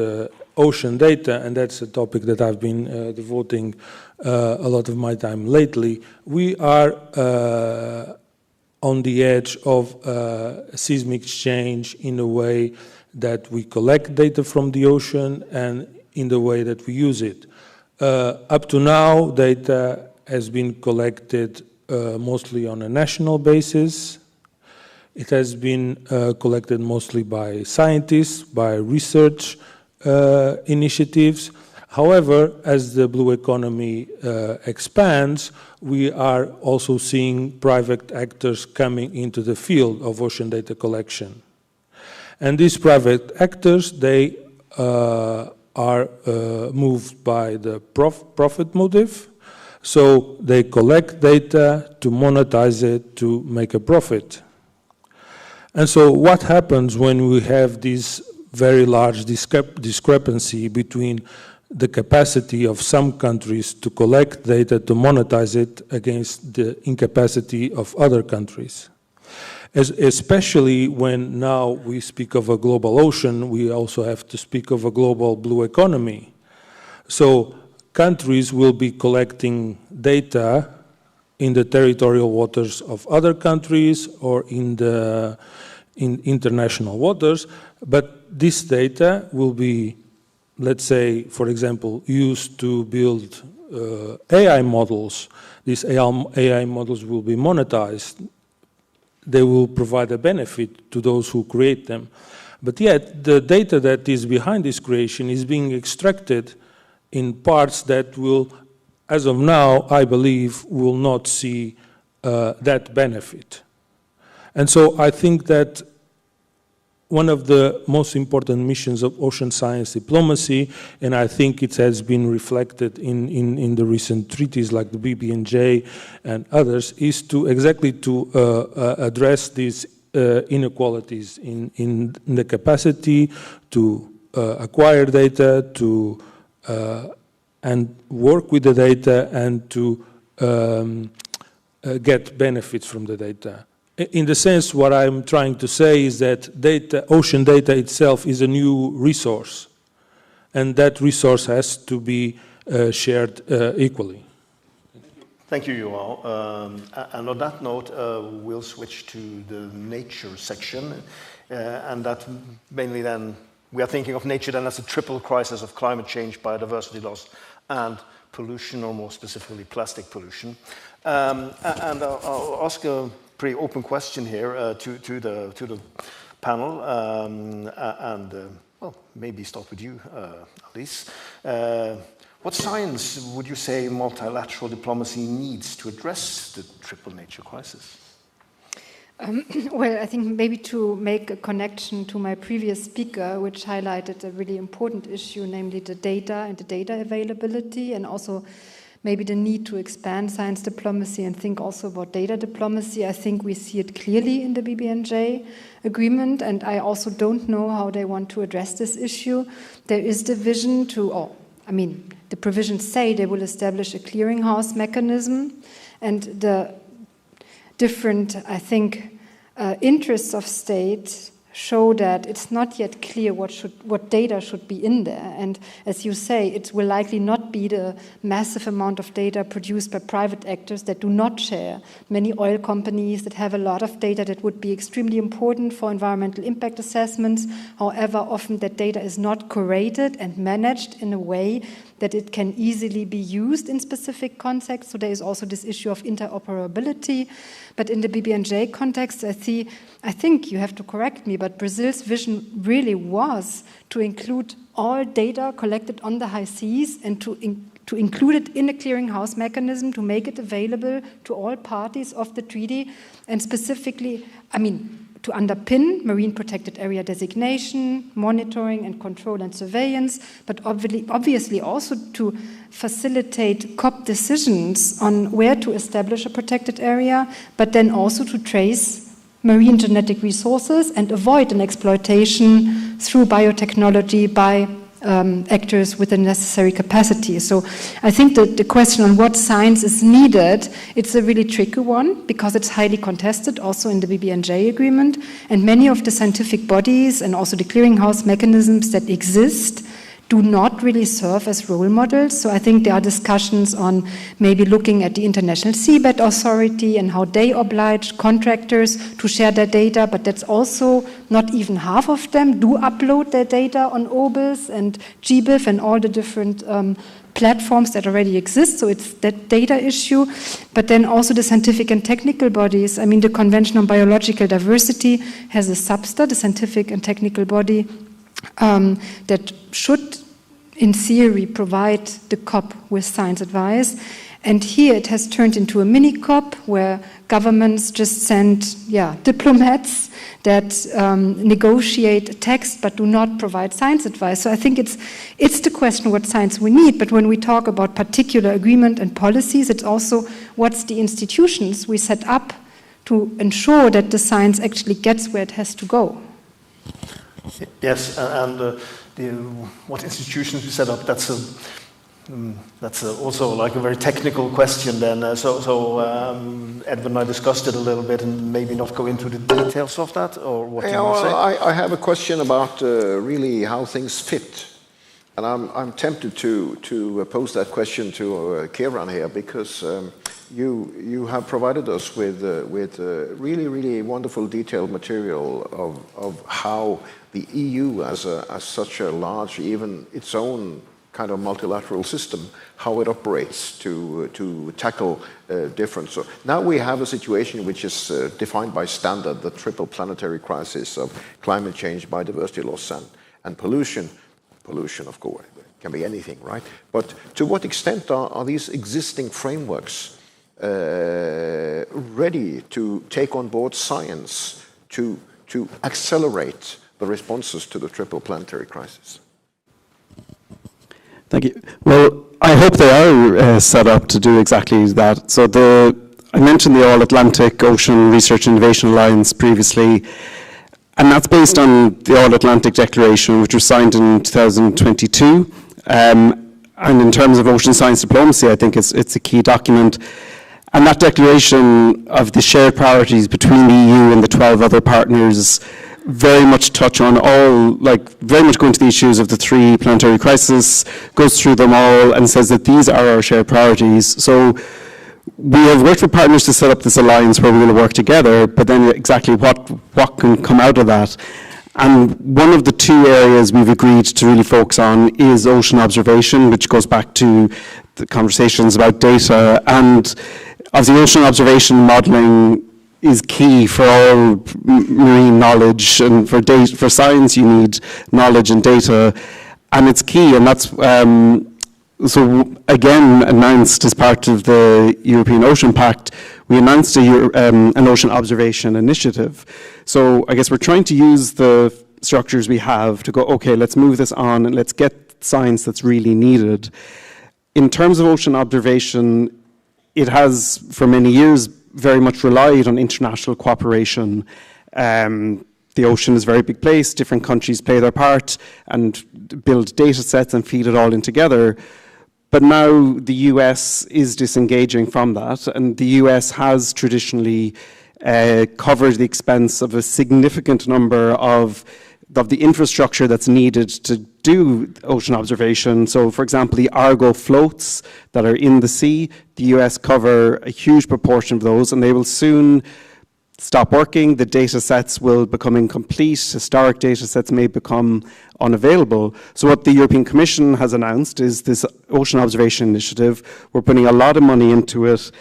ocean data, and that's a topic that I've been devoting a lot of my time lately, we are on the edge of seismic change in a way that we collect data from the ocean and in the way that we use it. Up to now, data has been collected mostly on a national basis. It has been collected mostly by scientists, by research initiatives. However, as the blue economy expands, we are also seeing private actors coming into the field of ocean data collection. And these private actors, they are moved by the profit motive. So they collect data to monetize it, to make a profit. And so what happens when we have this very large discrepancy between the capacity of some countries to collect data to monetize it against the incapacity of other countries? Especially when now we speak of a global ocean, we also have to speak of a global blue economy. So countries will be collecting data in the territorial waters of other countries or in international waters, but this data will be, let's say, for example, used to build AI models. These AI models will be monetized. They will provide a benefit to those who create them. But yet, the data that is behind this creation is being extracted in parts that will, as of now, I believe, will not see that benefit. And so I think that one of the most important missions of ocean science diplomacy, and I think it has been reflected in the recent treaties like the BBNJ and others, is to exactly to address these inequalities in the capacity to acquire data, to and work with the data, and to get benefits from the data. In the sense, what I'm trying to say is that data, ocean data itself is a new resource, and that resource has to be shared equally. Thank you, Joao. And on that note, we'll switch to the nature section, and that mainly then, we are thinking of nature then as a triple crisis of climate change, biodiversity loss, and pollution, or more specifically, plastic pollution. And I'll ask a pretty open question here to the panel, well, maybe start with you, Alice. What science would you say multilateral diplomacy needs to address the triple nature crisis? Well, I think maybe to make a connection to my previous speaker, which highlighted a really important issue, namely the data and the data availability, and also maybe the need to expand science diplomacy and think also about data diplomacy. I think we see it clearly in the BBNJ agreement, and I also don't know how they want to address this issue. There is the vision to, the provisions say they will establish a clearinghouse mechanism, and the different, I think, interests of states show that it's not yet clear what data should be in there. And as you say, it will likely not be the massive amount of data produced by private actors that do not share. Many oil companies that have a lot of data that would be extremely important for environmental impact assessments. However, often that data is not curated and managed in a way that it can easily be used in specific contexts. So there is also this issue of interoperability. But in the BBNJ context, I think you have to correct me, but Brazil's vision really was to include all data collected on the high seas and to to include it in a clearinghouse mechanism, to make it available to all parties of the treaty, and specifically, to underpin marine protected area designation, monitoring and control and surveillance, but obviously also to facilitate COP decisions on where to establish a protected area, but then also to trace marine genetic resources and avoid an exploitation through biotechnology by actors with the necessary capacity. So I think that the question on what science is needed, it's a really tricky one because it's highly contested also in the BBNJ agreement, and many of the scientific bodies and also the clearinghouse mechanisms that exist do not really serve as role models. So I think there are discussions on maybe looking at the International Seabed Authority and how they oblige contractors to share their data, but that's also not even half of them do upload their data on OBIS and GBIF and all the different platforms that already exist, so it's that data issue. But then also the scientific and technical bodies. The Convention on Biological Diversity has a SBSTA, the scientific and technical body, that should, in theory, provide the COP with science advice. And here it has turned into a mini COP where governments just send diplomats that negotiate a text but do not provide science advice. So I think it's the question what science we need, but when we talk about particular agreement and policies, it's also what's the institutions we set up to ensure that the science actually gets where it has to go. Yes, and what institutions we set up, that's also like a very technical question then. Edwin and I discussed it a little bit and maybe not go into the details of that, or what do you say? I have a question about really how things fit. And I'm tempted to pose that question to Kieran here, because you have provided us with really, really wonderful detailed material of how the EU as such a large, even its own kind of multilateral system, how it operates to tackle different. So now we have a situation which is defined by standard, the triple planetary crisis of climate change, biodiversity loss, and pollution. Pollution, of course, can be anything, right? But to what extent are these existing frameworks ready to take on board science to accelerate the responses to the triple planetary crisis? Thank you. Well, I hope they are set up to do exactly that. So I mentioned the All-Atlantic Ocean Research and Innovation Alliance previously, and that's based on the All-Atlantic Declaration, which was signed in 2022. And in terms of ocean science diplomacy, I think it's a key document. And that declaration of the shared priorities between the EU and the 12 other partners very much touch on all, very much go into the issues of the three planetary crises, goes through them all and says that these are our shared priorities. So we have worked with partners to set up this alliance where we will work together, but then exactly what can come out of that. And one of the two areas we've agreed to really focus on is ocean observation, which goes back to the conversations about data. And obviously ocean observation modeling is key for all marine knowledge, and for science you need knowledge and data, and it's key, and that's so again announced as part of the European Ocean Pact. We announced an ocean observation initiative. So I guess we're trying to use the structures we have to go, okay, let's move this on and let's get science that's really needed. In terms of ocean observation, it has for many years very much relied on international cooperation. The ocean is a very big place, different countries play their part and build data sets and feed it all in together. But now the US is disengaging from that, and the US has traditionally covered the expense of a significant number of the infrastructure that's needed to do ocean observation. So, for example, the Argo floats that are in the sea, the US cover a huge proportion of those, and they will soon stop working. The data sets will become incomplete. Historic data sets may become unavailable. So what the European Commission has announced is this ocean observation initiative. We're putting a lot of money into it.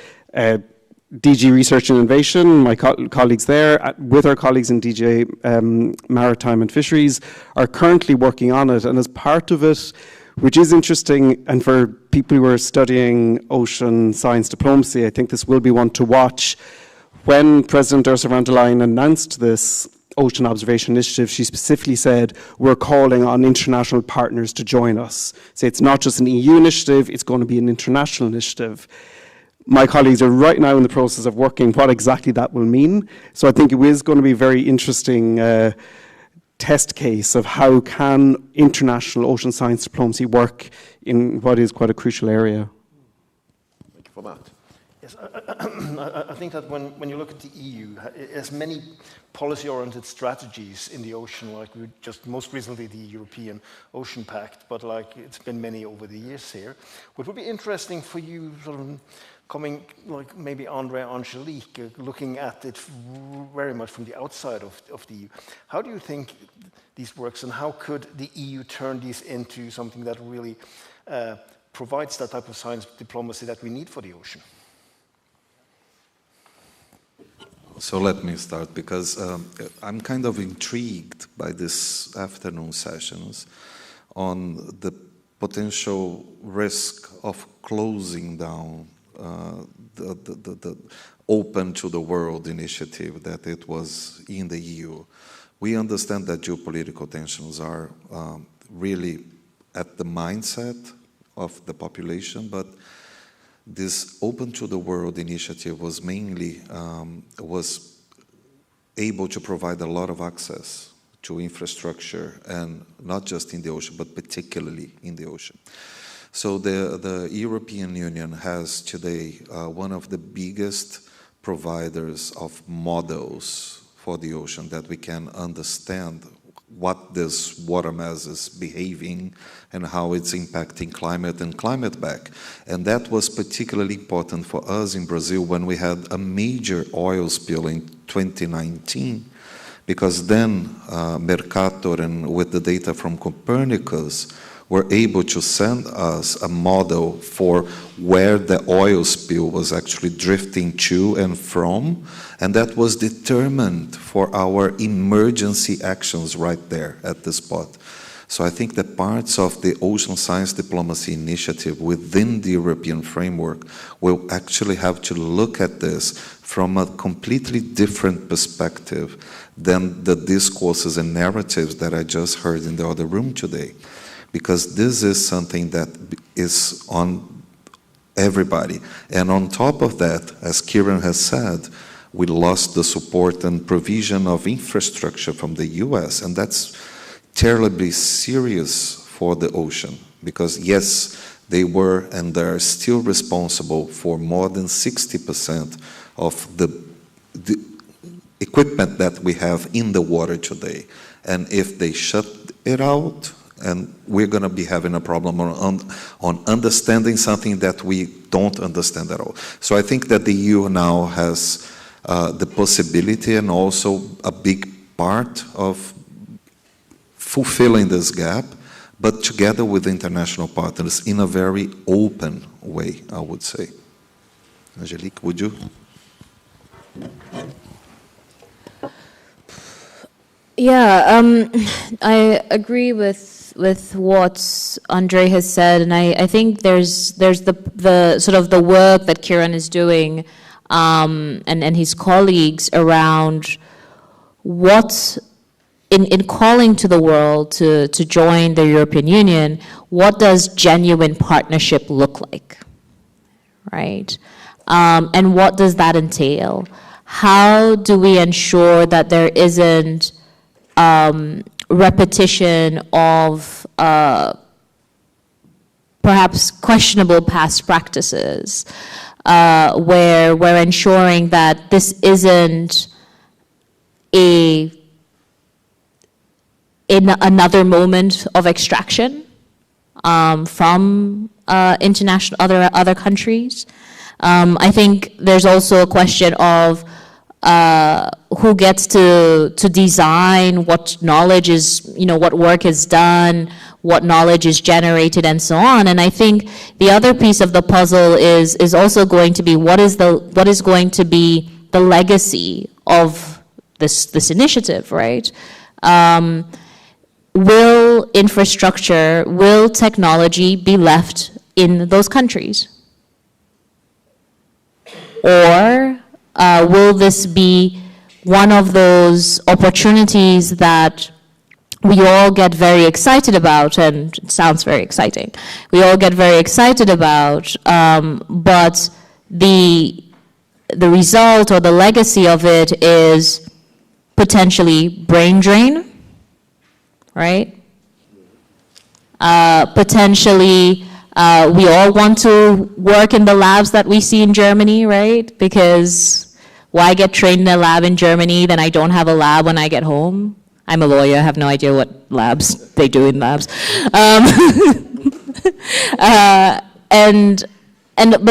DG Research and Innovation, my colleagues there, with our colleagues in DG Maritime and Fisheries, are currently working on it. And as part of it, which is interesting. And for people who are studying ocean science diplomacy, I think this will be one to watch. When President Ursula von der Leyen announced this Ocean Observation Initiative, she specifically said, we're calling on international partners to join us. So it's not just an EU initiative, it's going to be an international initiative. My colleagues are right now in the process of working what exactly that will mean. So I think it is going to be a very interesting test case of how can international ocean science diplomacy work in what is quite a crucial area. Thank you for that. Yes, I think that when you look at the EU, it has many policy-oriented strategies in the ocean, like we just most recently the European Ocean Pact, but like it's been many over the years here. What would be interesting for you, sort of coming like maybe Andre, Angelique, looking at it very much from the outside of the EU. How do you think these works, and how could the EU turn these into something that really provides that type of science diplomacy that we need for the ocean? So let me start, because I'm kind of intrigued by this afternoon sessions on the potential risk of closing down the Open to the World initiative that it was in the EU. We understand that geopolitical tensions are really at the mindset of the population, but this Open to the World initiative was mainly was able to provide a lot of access to infrastructure, and not just in the ocean, but particularly in the ocean. So the European Union has today one of the biggest providers of models for the ocean, that we can understand what this water mass is behaving and how it's impacting climate and climate back. And that was particularly important for us in Brazil when we had a major oil spill in 2019, because then Mercator, and with the data from Copernicus, were able to send us a model for where the oil spill was actually drifting to and from, and that was determined for our emergency actions right there at the spot. So I think that parts of the Ocean Science Diplomacy Initiative within the European framework will actually have to look at this from a completely different perspective than the discourses and narratives that I just heard in the other room today. Because this is something that is on everybody. And on top of that, as Kieran has said, we lost the support and provision of infrastructure from the US, and that's terribly serious for the ocean, because yes, they were and they're still responsible for more than 60% of the equipment that we have in the water today. And if they shut it out, and we're going to be having a problem on understanding something that we don't understand at all. So I think that the EU now has the possibility and also a big part of fulfilling this gap, but together with international partners in a very open way, I would say. Angelique, would you? Yeah, I agree with what Andre has said, and I think there's the sort of the work that Kieran is doing and his colleagues around what in calling to the world to join the European Union, what does genuine partnership look like, right? And what does that entail? How do we ensure that there isn't repetition of perhaps questionable past practices, where we're ensuring that this isn't another moment of extraction from international other countries. I think there's also a question of who gets to design what knowledge is, what work is done, what knowledge is generated, and so on. And I think the other piece of the puzzle is also going to be what is going to be the legacy of this initiative, right? will infrastructure, will technology be left in those countries? Or will this be one of those opportunities that we all get very excited about, and it sounds very exciting. We all get very excited about, but the result or the legacy of it is potentially brain drain, right? Potentially, we all want to work in the labs that we see in Germany, right? Because why get trained in a lab in Germany, then I don't have a lab when I get home? I'm a lawyer, I have no idea what labs they do in labs. But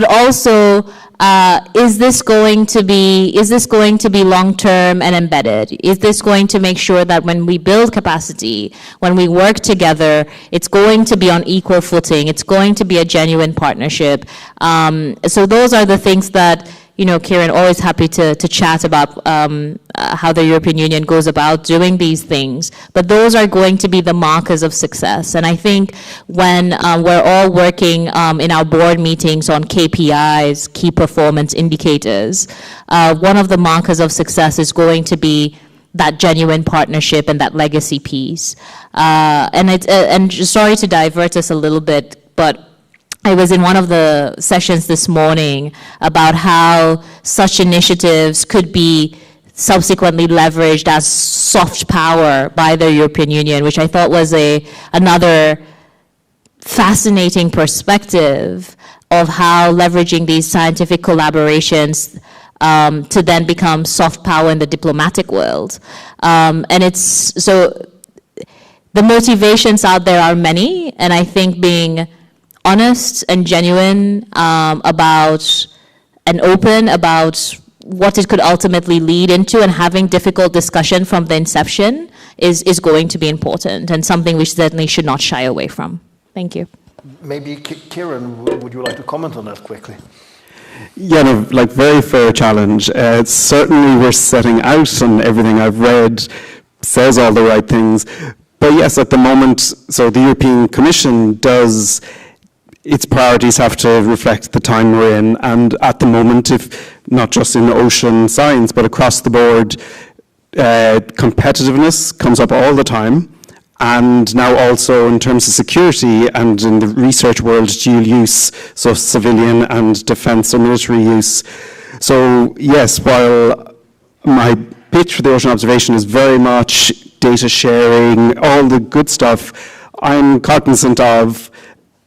also, is this going to be long-term and embedded? Is this going to make sure that when we build capacity, when we work together, it's going to be on equal footing, it's going to be a genuine partnership? So those are the things that, you know, Kieran, always happy to chat about how the European Union goes about doing these things. But those are going to be the markers of success. And I think when we're all working in our board meetings on KPIs, key performance indicators, one of the markers of success is going to be that genuine partnership and that legacy piece. And sorry to divert us a little bit, but I was in one of the sessions this morning about how such initiatives could be subsequently leveraged as soft power by the European Union, which I thought was another fascinating perspective of how leveraging these scientific collaborations to then become soft power in the diplomatic world. And it's, so the motivations out there are many, and I think being honest and genuine about and open about what it could ultimately lead into, and having difficult discussion from the inception is going to be important, and something we certainly should not shy away from. Thank you. Maybe Kieran, would you like to comment on that quickly? Yeah, no, like, very fair challenge. Certainly we're setting out, and everything I've read says all the right things. But yes, at the moment, so the European Commission does, its priorities have to reflect the time we're in, and at the moment, if not just in ocean science, but across the board, competitiveness comes up all the time, and now also in terms of security and in the research world, dual use, so civilian and defense or military use. So yes, while my pitch for the ocean observation is very much data sharing, all the good stuff, I'm cognizant of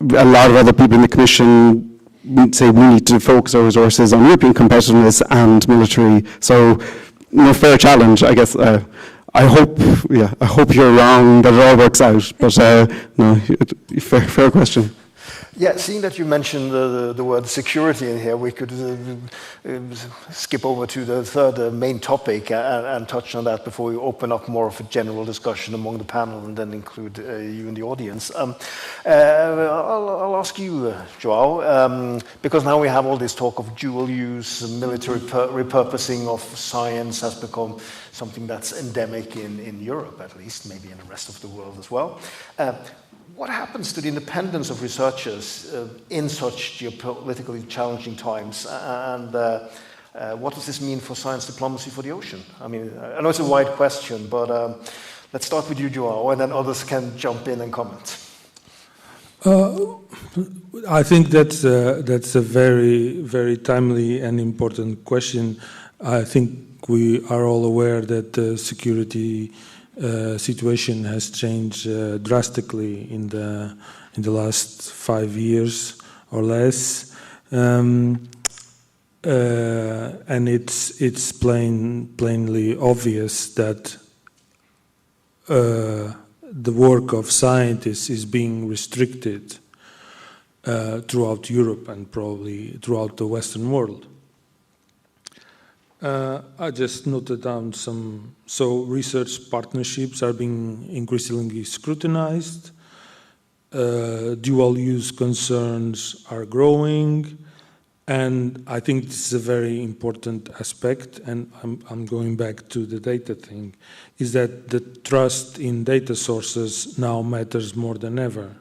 a lot of other people in the Commission say we need to focus our resources on European competitiveness and military. So, no, fair challenge, I guess. I hope you're wrong, that it all works out. But no, fair question. Yeah, seeing that you mentioned the word security in here, we could skip over to the third main topic and touch on that before we open up more of a general discussion among the panel and then include you in the audience. I'll ask you, Joao, because now we have all this talk of dual use, military repurposing of science has become something that's endemic in Europe, at least, maybe in the rest of the world as well. What happens to the independence of researchers in such geopolitically challenging times, and what does this mean for science diplomacy for the ocean? I mean, I know it's a wide question, but let's start with you, Joao, and then others can jump in and comment. I think that's a very, very timely and important question. I think we are all aware that the security situation has changed drastically in the last 5 years or less, and it's plainly obvious that the work of scientists is being restricted throughout Europe and probably throughout the Western world. I just noted down some. So research partnerships are being increasingly scrutinized. Dual use concerns are growing. And I think this is a very important aspect, and I'm going back to the data thing, is that the trust in data sources now matters more than ever.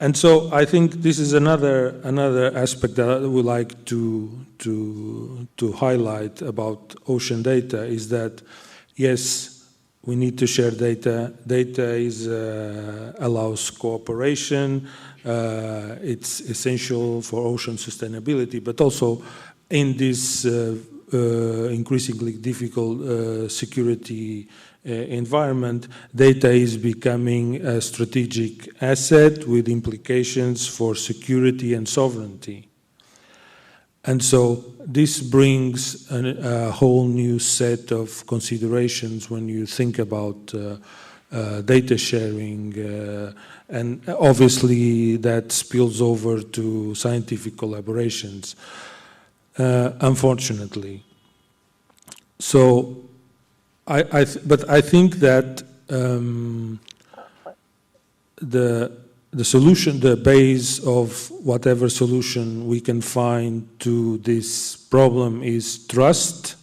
And so I think this is another aspect that I would like to highlight about ocean data, is that, yes, we need to share data. Data allows cooperation. It's essential for ocean sustainability, but also in this increasingly difficult security environment, data is becoming a strategic asset with implications for security and sovereignty. And so this brings a whole new set of considerations when you think about data sharing, and obviously that spills over to scientific collaborations, unfortunately. So, but I think that the solution, the base of whatever solution we can find to this problem is trust.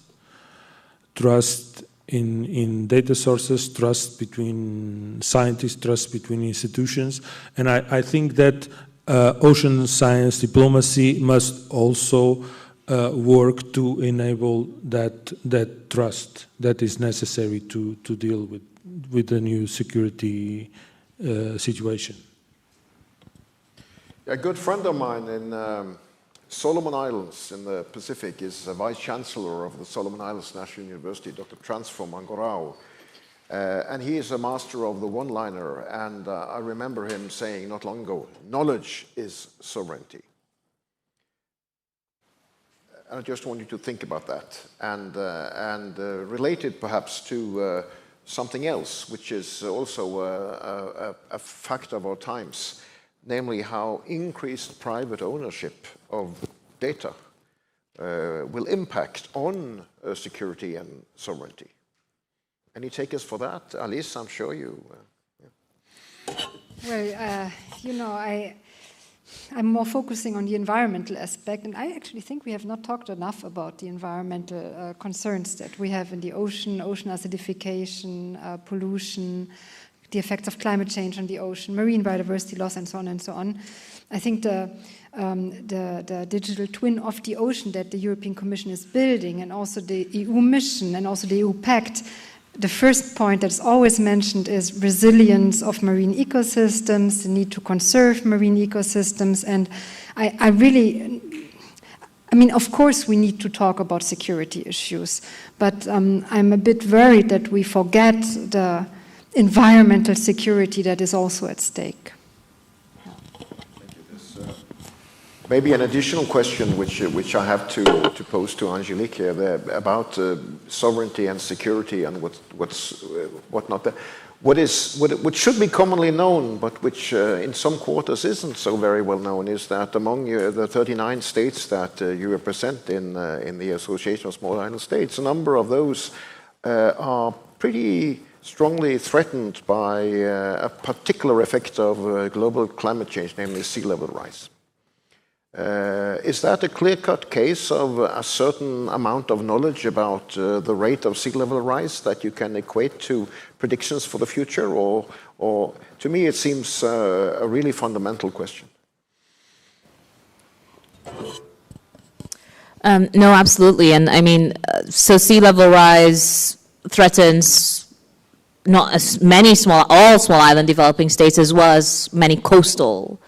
Trust in data sources, trust between scientists, trust between institutions. And I think that ocean science diplomacy must also work to enable that trust that is necessary to deal with the new security situation. A good friend of mine in Solomon Islands in the Pacific is a Vice Chancellor of the Solomon Islands National University, Dr. Transform Mangorao. And he is a master of the one-liner, and I remember him saying not long ago, knowledge is sovereignty. And I just want you to think about that and relate it perhaps to something else, which is also a fact of our times, namely how increased private ownership of data will impact on security and sovereignty. Any takers for that? Alice, I'm sure you... Well, you know, I'm more focusing on the environmental aspect, and I actually think we have not talked enough about the environmental concerns that we have in the ocean acidification, pollution, the effects of climate change on the ocean, marine biodiversity loss, and so on and so on. I think the digital twin of the ocean that the European Commission is building, and also the EU mission and also the EU Pact, the first point that's always mentioned is resilience of marine ecosystems, the need to conserve marine ecosystems, and I mean, of course we need to talk about security issues, but I'm a bit worried that we forget the environmental security that is also at stake. Maybe an additional question which I have to pose to Angelique here about sovereignty and security and what not. What should be commonly known, but which in some quarters isn't so very well known, is that among the 39 states that you represent in the Association of Small Island States, a number of those are pretty strongly threatened by a particular effect of global climate change, namely sea level rise. Is that a clear-cut case of a certain amount of knowledge about the rate of sea level rise that you can equate to predictions for the future, or to me it seems a really fundamental question? No, absolutely, and I mean, so sea level rise threatens not as many all small island developing states as well as many coastal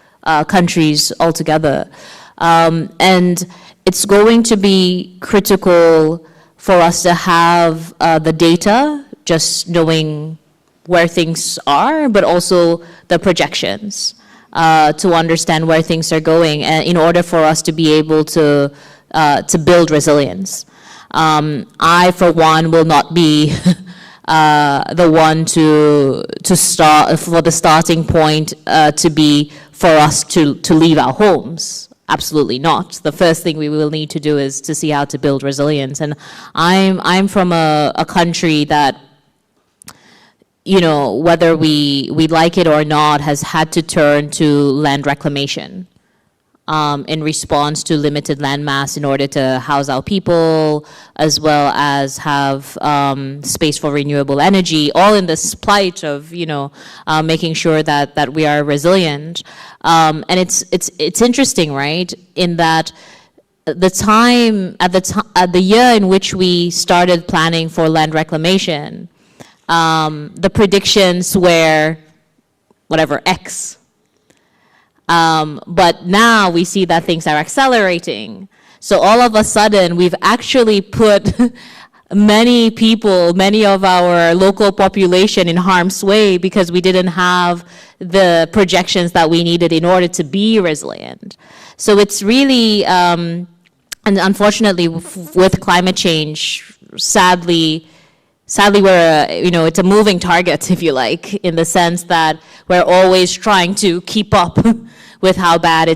countries altogether. And it's going to be critical for us to have the data, just knowing where things are, but also the projections to understand where things are going, and in order for us to be able to build resilience. I, for one, will not be the one to start, for the starting point to be for us to leave our homes. Absolutely not. The first thing we will need to do is to see how to build resilience. And I'm from a country that, you know, whether we like it or not, has had to turn to land reclamation. in response to limited landmass in order to house our people, as well as have space for renewable energy, all in this plight of, making sure that we are resilient. And it's interesting, right, in that the year in which we started planning for land reclamation, the predictions were whatever, X. But now we see that things are accelerating. So all of a sudden, we've actually put many people, many of our local population in harm's way because we didn't have the projections that we needed in order to be resilient. So it's really, and unfortunately, with climate change, sadly, we're, it's a moving target, if you like, in the sense that we're always trying to keep up with how bad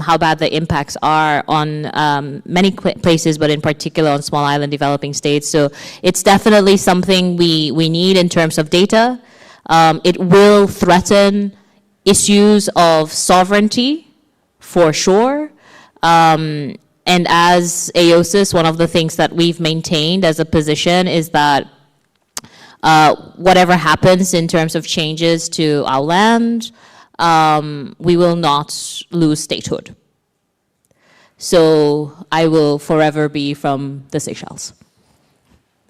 how bad the impacts are on many places, but in particular on small island developing states. So it's definitely something we need in terms of data. It will threaten issues of sovereignty, for sure. And as AOSIS, one of the things that we've maintained as a position is that whatever happens in terms of changes to our land, we will not lose statehood. So I will forever be from the Seychelles.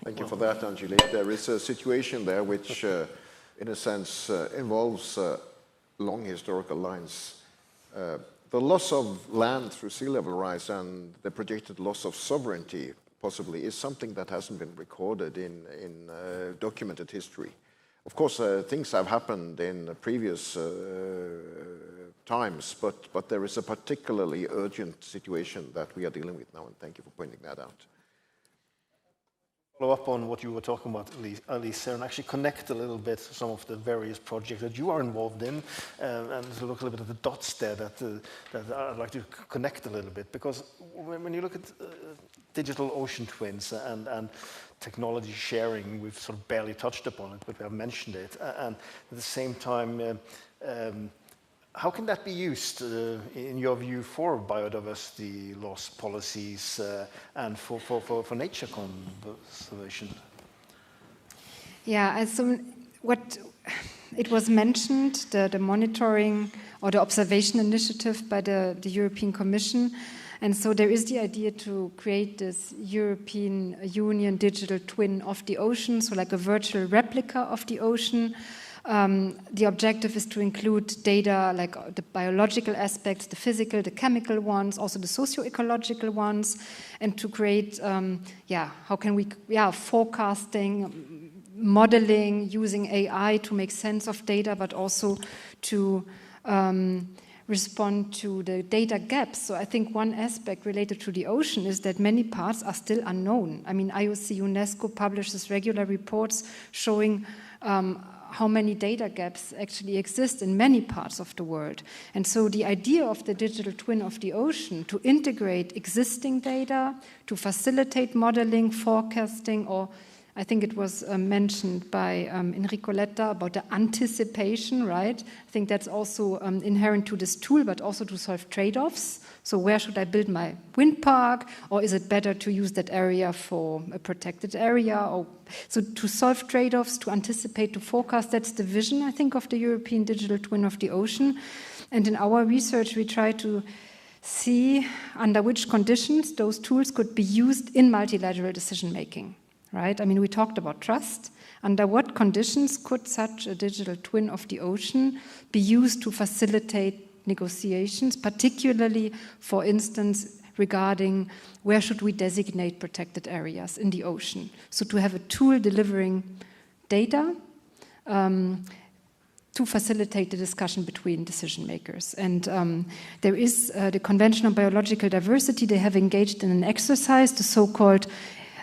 Thank you for that, Angelique. There is a situation there which, in a sense, involves long historical lines. The loss of land through sea level rise and the projected loss of sovereignty, possibly, is something that hasn't been recorded in documented history. Of course, things have happened in previous times, but there is a particularly urgent situation that we are dealing with now, and thank you for pointing that out. Follow up on what you were talking about, Elise, and actually connect a little bit to some of the various projects that you are involved in, and to look a little bit at the dots there that I'd like to connect a little bit, because when you look at digital ocean twins and technology sharing, we've sort of barely touched upon it, but we have mentioned it, and at the same time, how can that be used, in your view, for biodiversity loss policies and for nature conservation? Yeah, so what it was mentioned, the monitoring or the observation initiative by the European Commission. And so there is the idea to create this European Union digital twin of the ocean, so like a virtual replica of the ocean. The objective is to include data like the biological aspects, the physical, the chemical ones, also the socio-ecological ones, and to create, how can we, forecasting, modeling, using AI to make sense of data, but also to respond to the data gaps. So I think one aspect related to the ocean is that many parts are still unknown. I mean, IOC UNESCO publishes regular reports showing how many data gaps actually exist in many parts of the world. And so the idea of the digital twin of the ocean to integrate existing data, to facilitate modeling, forecasting, or I think it was mentioned by Enrico Letta about the anticipation, right? I think that's also inherent to this tool, but also to solve trade-offs. So where should I build my wind park? Or is it better to use that area for a protected area? Or so to solve trade-offs, to anticipate, to forecast, that's the vision, I think, of the European digital twin of the ocean. And in our research, we try to see under which conditions those tools could be used in multilateral decision-making. Right? I mean, we talked about trust. Under what conditions could such a digital twin of the ocean be used to facilitate negotiations, particularly, for instance, regarding where should we designate protected areas in the ocean? So to have a tool delivering data to facilitate the discussion between decision makers. And there is the Convention on Biological Diversity. They have engaged in an exercise, the so-called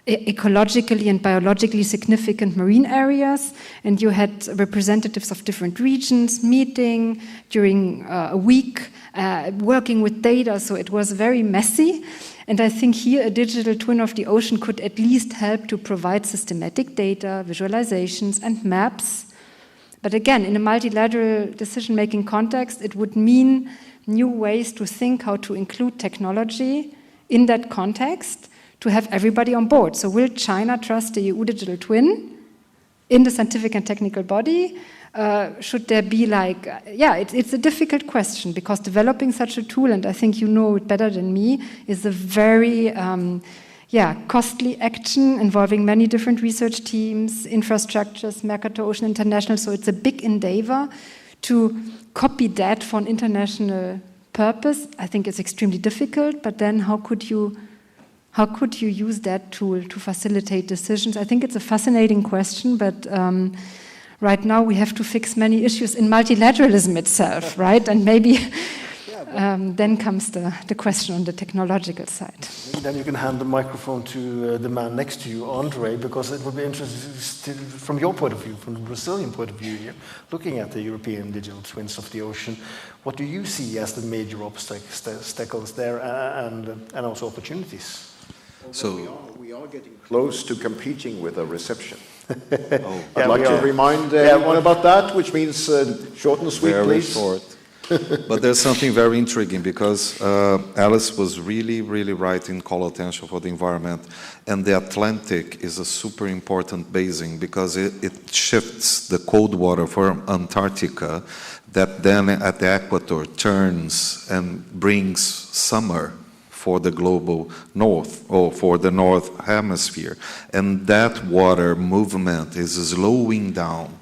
ecologically and biologically significant marine areas, and you had representatives of different regions meeting during a week, working with data, so it was very messy. And I think here a digital twin of the ocean could at least help to provide systematic data, visualizations, and maps. But again, in a multilateral decision-making context, it would mean new ways to think how to include technology in that context to have everybody on board. So will China trust the EU digital twin in the scientific and technical body? Should there be like, it's a difficult question, because developing such a tool, and I think you know it better than me, is a very costly action involving many different research teams, infrastructures, Mercator Ocean International. So it's a big endeavor to copy that for an international purpose. I think it's extremely difficult, but then how could you use that tool to facilitate decisions? I think it's a fascinating question, but right now we have to fix many issues in multilateralism itself, right? And maybe then comes the question on the technological side. Maybe then you can hand the microphone to the man next to you, Andre, because it would be interesting from your point of view, from the Brazilian point of view here, looking at the European digital twins of the ocean. What do you see as the major obstacles there and also opportunities? So we are getting close to competing with a reception. Oh. I'd like to remind everyone about that, which means short and sweet, very please. Short. But there's something very intriguing, because Alice was really, really right in call attention for the environment. And the Atlantic is a super important basin, because it shifts the cold water from Antarctica that then at the equator turns and brings summer for the global north, or for the north hemisphere. And that water movement is slowing down.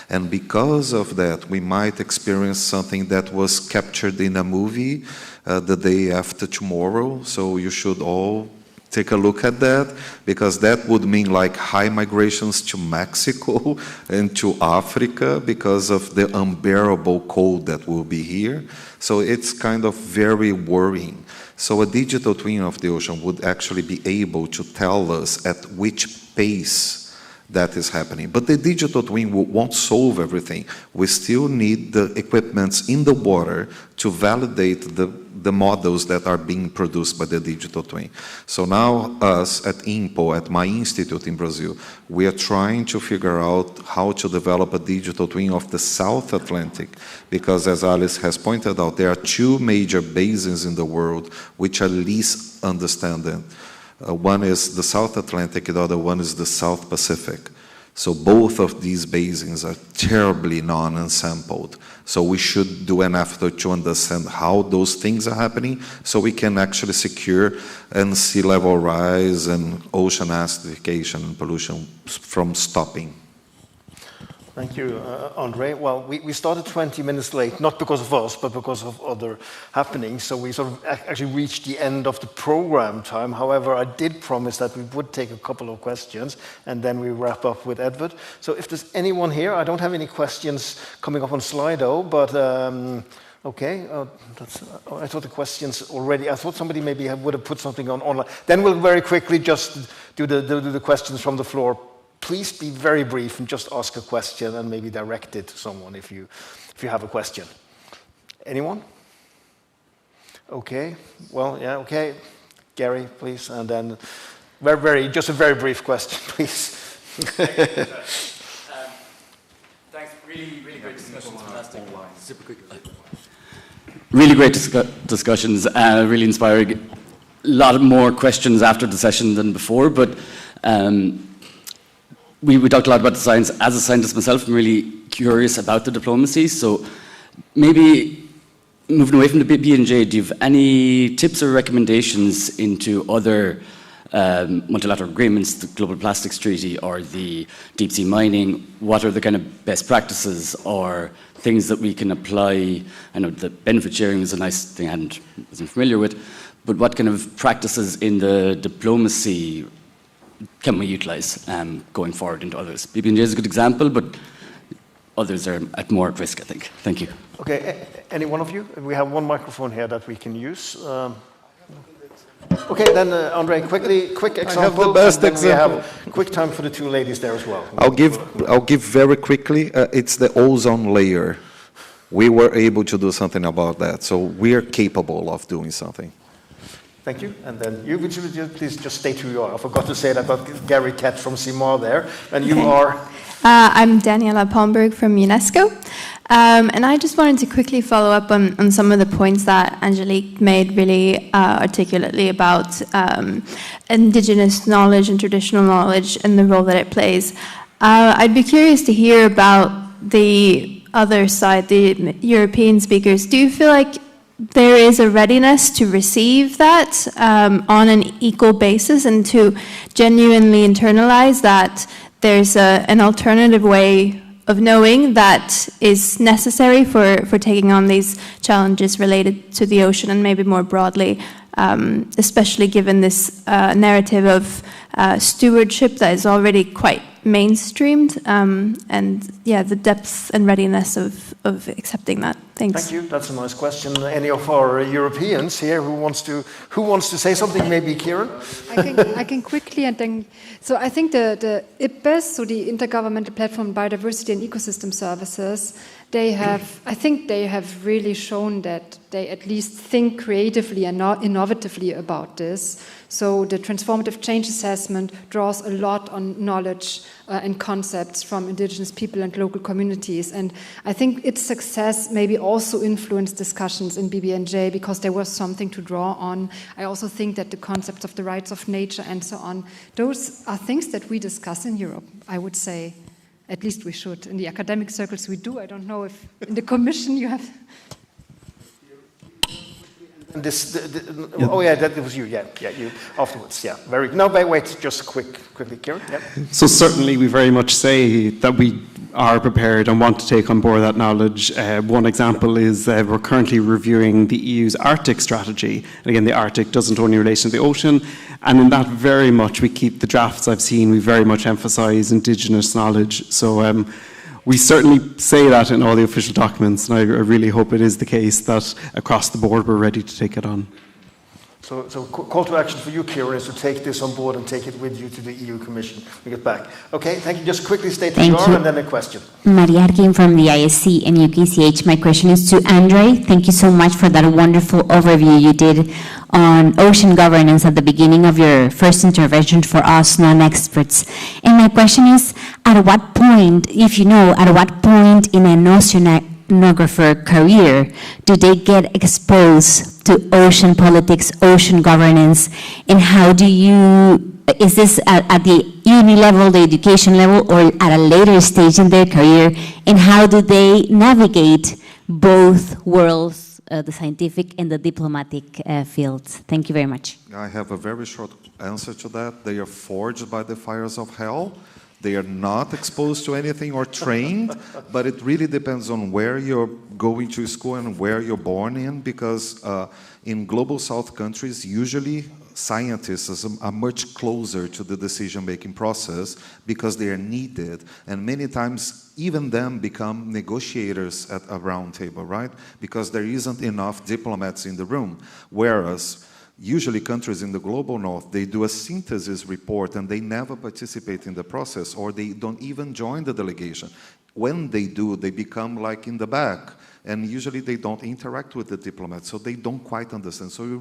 And because of that, we might experience something that was captured in a movie, The Day After Tomorrow. So you should all take a look at that, because that would mean like high migrations to Mexico and to Africa because of the unbearable cold that will be here. So it's kind of very worrying. So a digital twin of the ocean would actually be able to tell us at which pace that is happening. But the digital twin won't solve everything. We still need the equipments in the water to validate the models that are being produced by the digital twin. So now us at INPO, at my institute in Brazil, we are trying to figure out how to develop a digital twin of the South Atlantic, because as Alice has pointed out, there are two major basins in the world which are least understanding. One is the South Atlantic, the other one is the South Pacific. So both of these basins are terribly non-ensampled. So we should do an effort to understand how those things are happening, so we can actually secure and sea level rise and ocean acidification and pollution from stopping. Thank you, Andre. Well, we started 20 minutes late, not because of us, but because of other happenings. So we sort of actually reached the end of the program time. However, I did promise that we would take a couple of questions, and then we wrap up with Edward. So if there's anyone here, I don't have any questions coming up on Slido, but okay. I thought the questions already, I thought somebody maybe would have put something on online. Then we'll very quickly just do the questions from the floor. Please be very brief and just ask a question and maybe direct it to someone if you have a question. Anyone? Okay. Well, yeah, okay. Gary, please. And then just a very brief question, please. Thanks. Really great discussions. Fantastic. Super quick. Really great discussions. Really inspiring. A lot more questions after the session than before, but we talked a lot about the science. As a scientist myself, I'm really curious about the diplomacy. So maybe moving away from the B&J, do you have any tips or recommendations into other multilateral agreements, the Global Plastics Treaty or the deep sea mining? What are the kind of best practices or things that we can apply? I know the benefit sharing is a nice thing I wasn't familiar with, but what kind of practices in the diplomacy can we utilize going forward into others? BB&J is a good example, but others are at more risk, I think. Thank you. Okay, any one of you? We have one microphone here that we can use. Okay, then Andre, quick example. I have the best example. We have quick time for the two ladies there as well. I'll give very quickly. It's the ozone layer. We were able to do something about that, so we are capable of doing something. Thank you. And then you, would you please just state who you are? I forgot to say that about Gary Katz from CIMAR there. And you are? I'm Daniela Palmberg from UNESCO. And I just wanted to quickly follow up on some of the points that Angelique made really articulately about indigenous knowledge and traditional knowledge and the role that it plays. I'd be curious to hear about the other side, the European speakers. Do you feel like there is a readiness to receive that on an equal basis and to genuinely internalize that there's an alternative way of knowing that is necessary for taking on these challenges related to the ocean and maybe more broadly, especially given this narrative of stewardship that is already quite mainstreamed, and yeah, the depth and readiness of accepting that. Thanks. Thank you. That's a nice question. Any of our Europeans here who wants to say something? Maybe Kieran. I can quickly, and then so I think the IPBES, so the Intergovernmental Platform on Biodiversity and Ecosystem Services, they have really shown that they at least think creatively and innovatively about this. So the transformative change assessment draws a lot on knowledge and concepts from indigenous people and local communities. And I think its success maybe also influenced discussions in BBNJ because there was something to draw on. I also think that the concepts of the rights of nature and so on, those are things that we discuss in Europe, I would say. At least we should. In the academic circles we do. I don't know if in the Commission you have... Oh yeah, that was you. Yeah, you afterwards. Yeah, very. No, wait, just quickly, Kieran. Yeah. So certainly, we very much say that we are prepared and want to take on board that knowledge. One example is we're currently reviewing the EU's Arctic strategy. And again, the Arctic doesn't only relate to the ocean, and in that very much we keep the drafts I've seen. We very much emphasise indigenous knowledge. So. We certainly say that in all the official documents, and I really hope it is the case that across the board we're ready to take it on. So call to action for you, Kieran, is to take this on board and take it with you to the EU Commission. We get back. Okay, thank you. Just quickly state who you are and then a question. Maria Arkin from the ISC and UKCH. My question is to Andre. Thank you so much for that wonderful overview you did on ocean governance at the beginning of your first intervention for us non-experts. And my question is, at what point, if you know, at what point in an oceanographer career do they get exposed to ocean politics, ocean governance, and how do you, is this at the uni level, the education level, or at a later stage in their career, and how do they navigate both worlds, the scientific and the diplomatic fields? Thank you very much. I have a very short answer to that. They are forged by the fires of hell. They are not exposed to anything or trained, but it really depends on where you're going to school and where you're born in, because in global south countries, usually scientists are much closer to the decision-making process because they are needed, and many times even them become negotiators at a round table, right? Because there isn't enough diplomats in the room, whereas usually countries in the global north, they do a synthesis report and they never participate in the process, or they don't even join the delegation. When they do, they become like in the back, and usually they don't interact with the diplomats, so they don't quite understand. So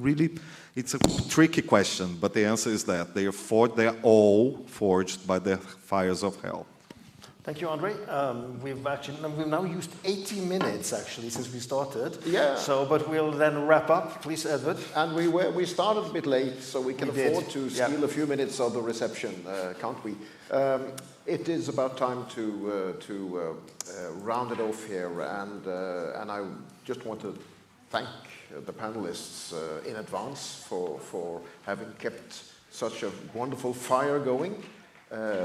it's a tricky question, but the answer is that they are all forged by the fires of hell. Thank you, Andre. We've now used 80 minutes actually since we started. Yeah. So, but we'll then wrap up, please, Edward. And we started a bit late, so we can afford to steal a few minutes of the reception, can't we? It is about time to round it off here, and I just want to thank the panelists in advance for having kept such a wonderful fire going.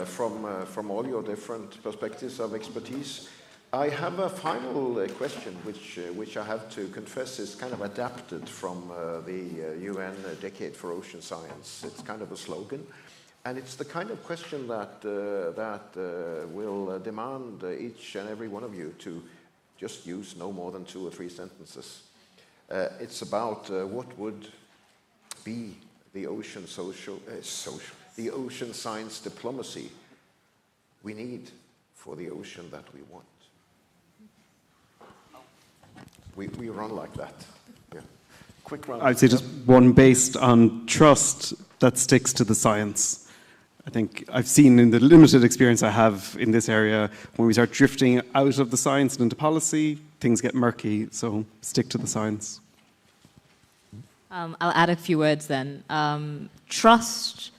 From all your different perspectives of expertise. I have a final question, which I have to confess is kind of adapted from the UN Decade for Ocean Science. It's kind of a slogan, and it's the kind of question that will demand each and every one of you to just use no more than 2 or 3 sentences. It's about what would be the ocean the ocean science diplomacy we need for the ocean that we want. We run like that. Yeah. quick round. I'd say just one based on trust that sticks to the science. I think I've seen in the limited experience I have in this area, when we start drifting out of the science and into policy, things get murky, so stick to the science. I'll add a few words then. Trust,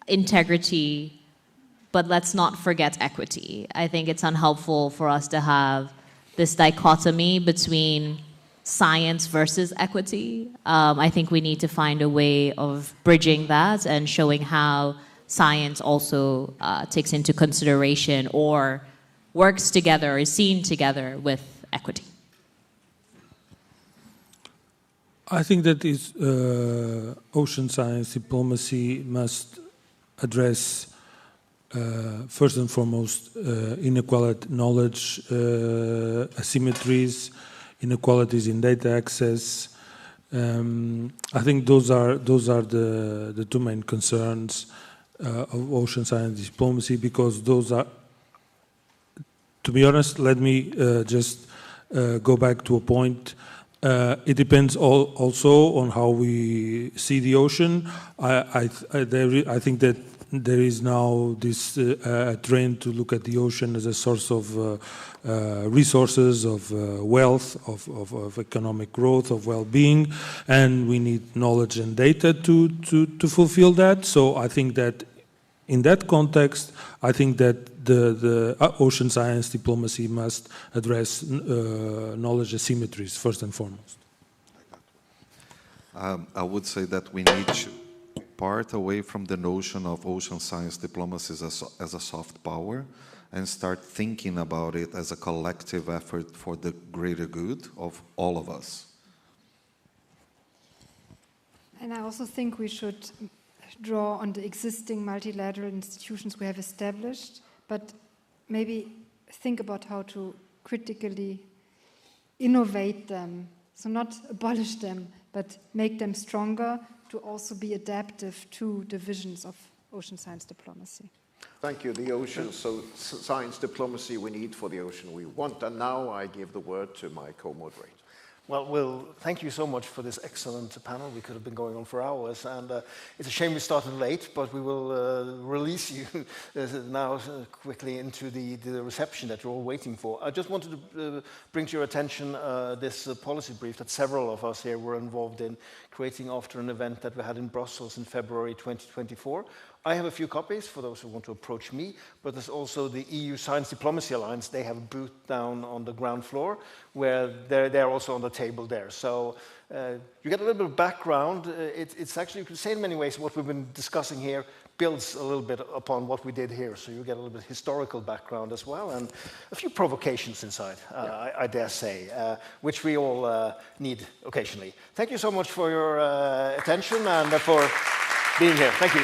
integrity, but let's not forget equity. I think it's unhelpful for us to have this dichotomy between science versus equity. I think we need to find a way of bridging that and showing how science also takes into consideration or works together, is seen together with equity. I think that ocean science diplomacy must address, first and foremost, inequality knowledge, asymmetries, inequalities in data access. I think those are the two main concerns of ocean science diplomacy, because those are, to be honest, let me just go back to a point. It depends also on how we see the ocean. I think that there is now this trend to look at the ocean as a source of resources, of wealth, of economic growth, of well-being, and we need knowledge and data to fulfill that. So I think that in that context, I think that the ocean science diplomacy must address knowledge asymmetries first and foremost. I would say that we need to part away from the notion of ocean science diplomacy as a soft power and start thinking about it as a collective effort for the greater good of all of us. And I also think we should draw on the existing multilateral institutions we have established, but maybe think about how to critically innovate them. So not abolish them, but make them stronger to also be adaptive to the visions of ocean science diplomacy. Thank you. The ocean, so science diplomacy we need for the ocean we want. And now I give the word to my co-moderator. Well, Will, thank you so much for this excellent panel. We could have been going on for hours, and it's a shame we started late, but we will release you now quickly into the reception that you're all waiting for. I just wanted to bring to your attention this policy brief that several of us here were involved in creating after an event that we had in Brussels in February 2024. I have a few copies for those who want to approach me, but there's also the EU Science Diplomacy Alliance. They have a booth down on the ground floor where they're also on the table there. So you get a little bit of background. It's actually, you could say in many ways, what we've been discussing here builds a little bit upon what we did here. So you get a little bit historical background as well, and a few provocations inside, I dare say, which we all need occasionally. Thank you so much for your attention and for being here. Thank you.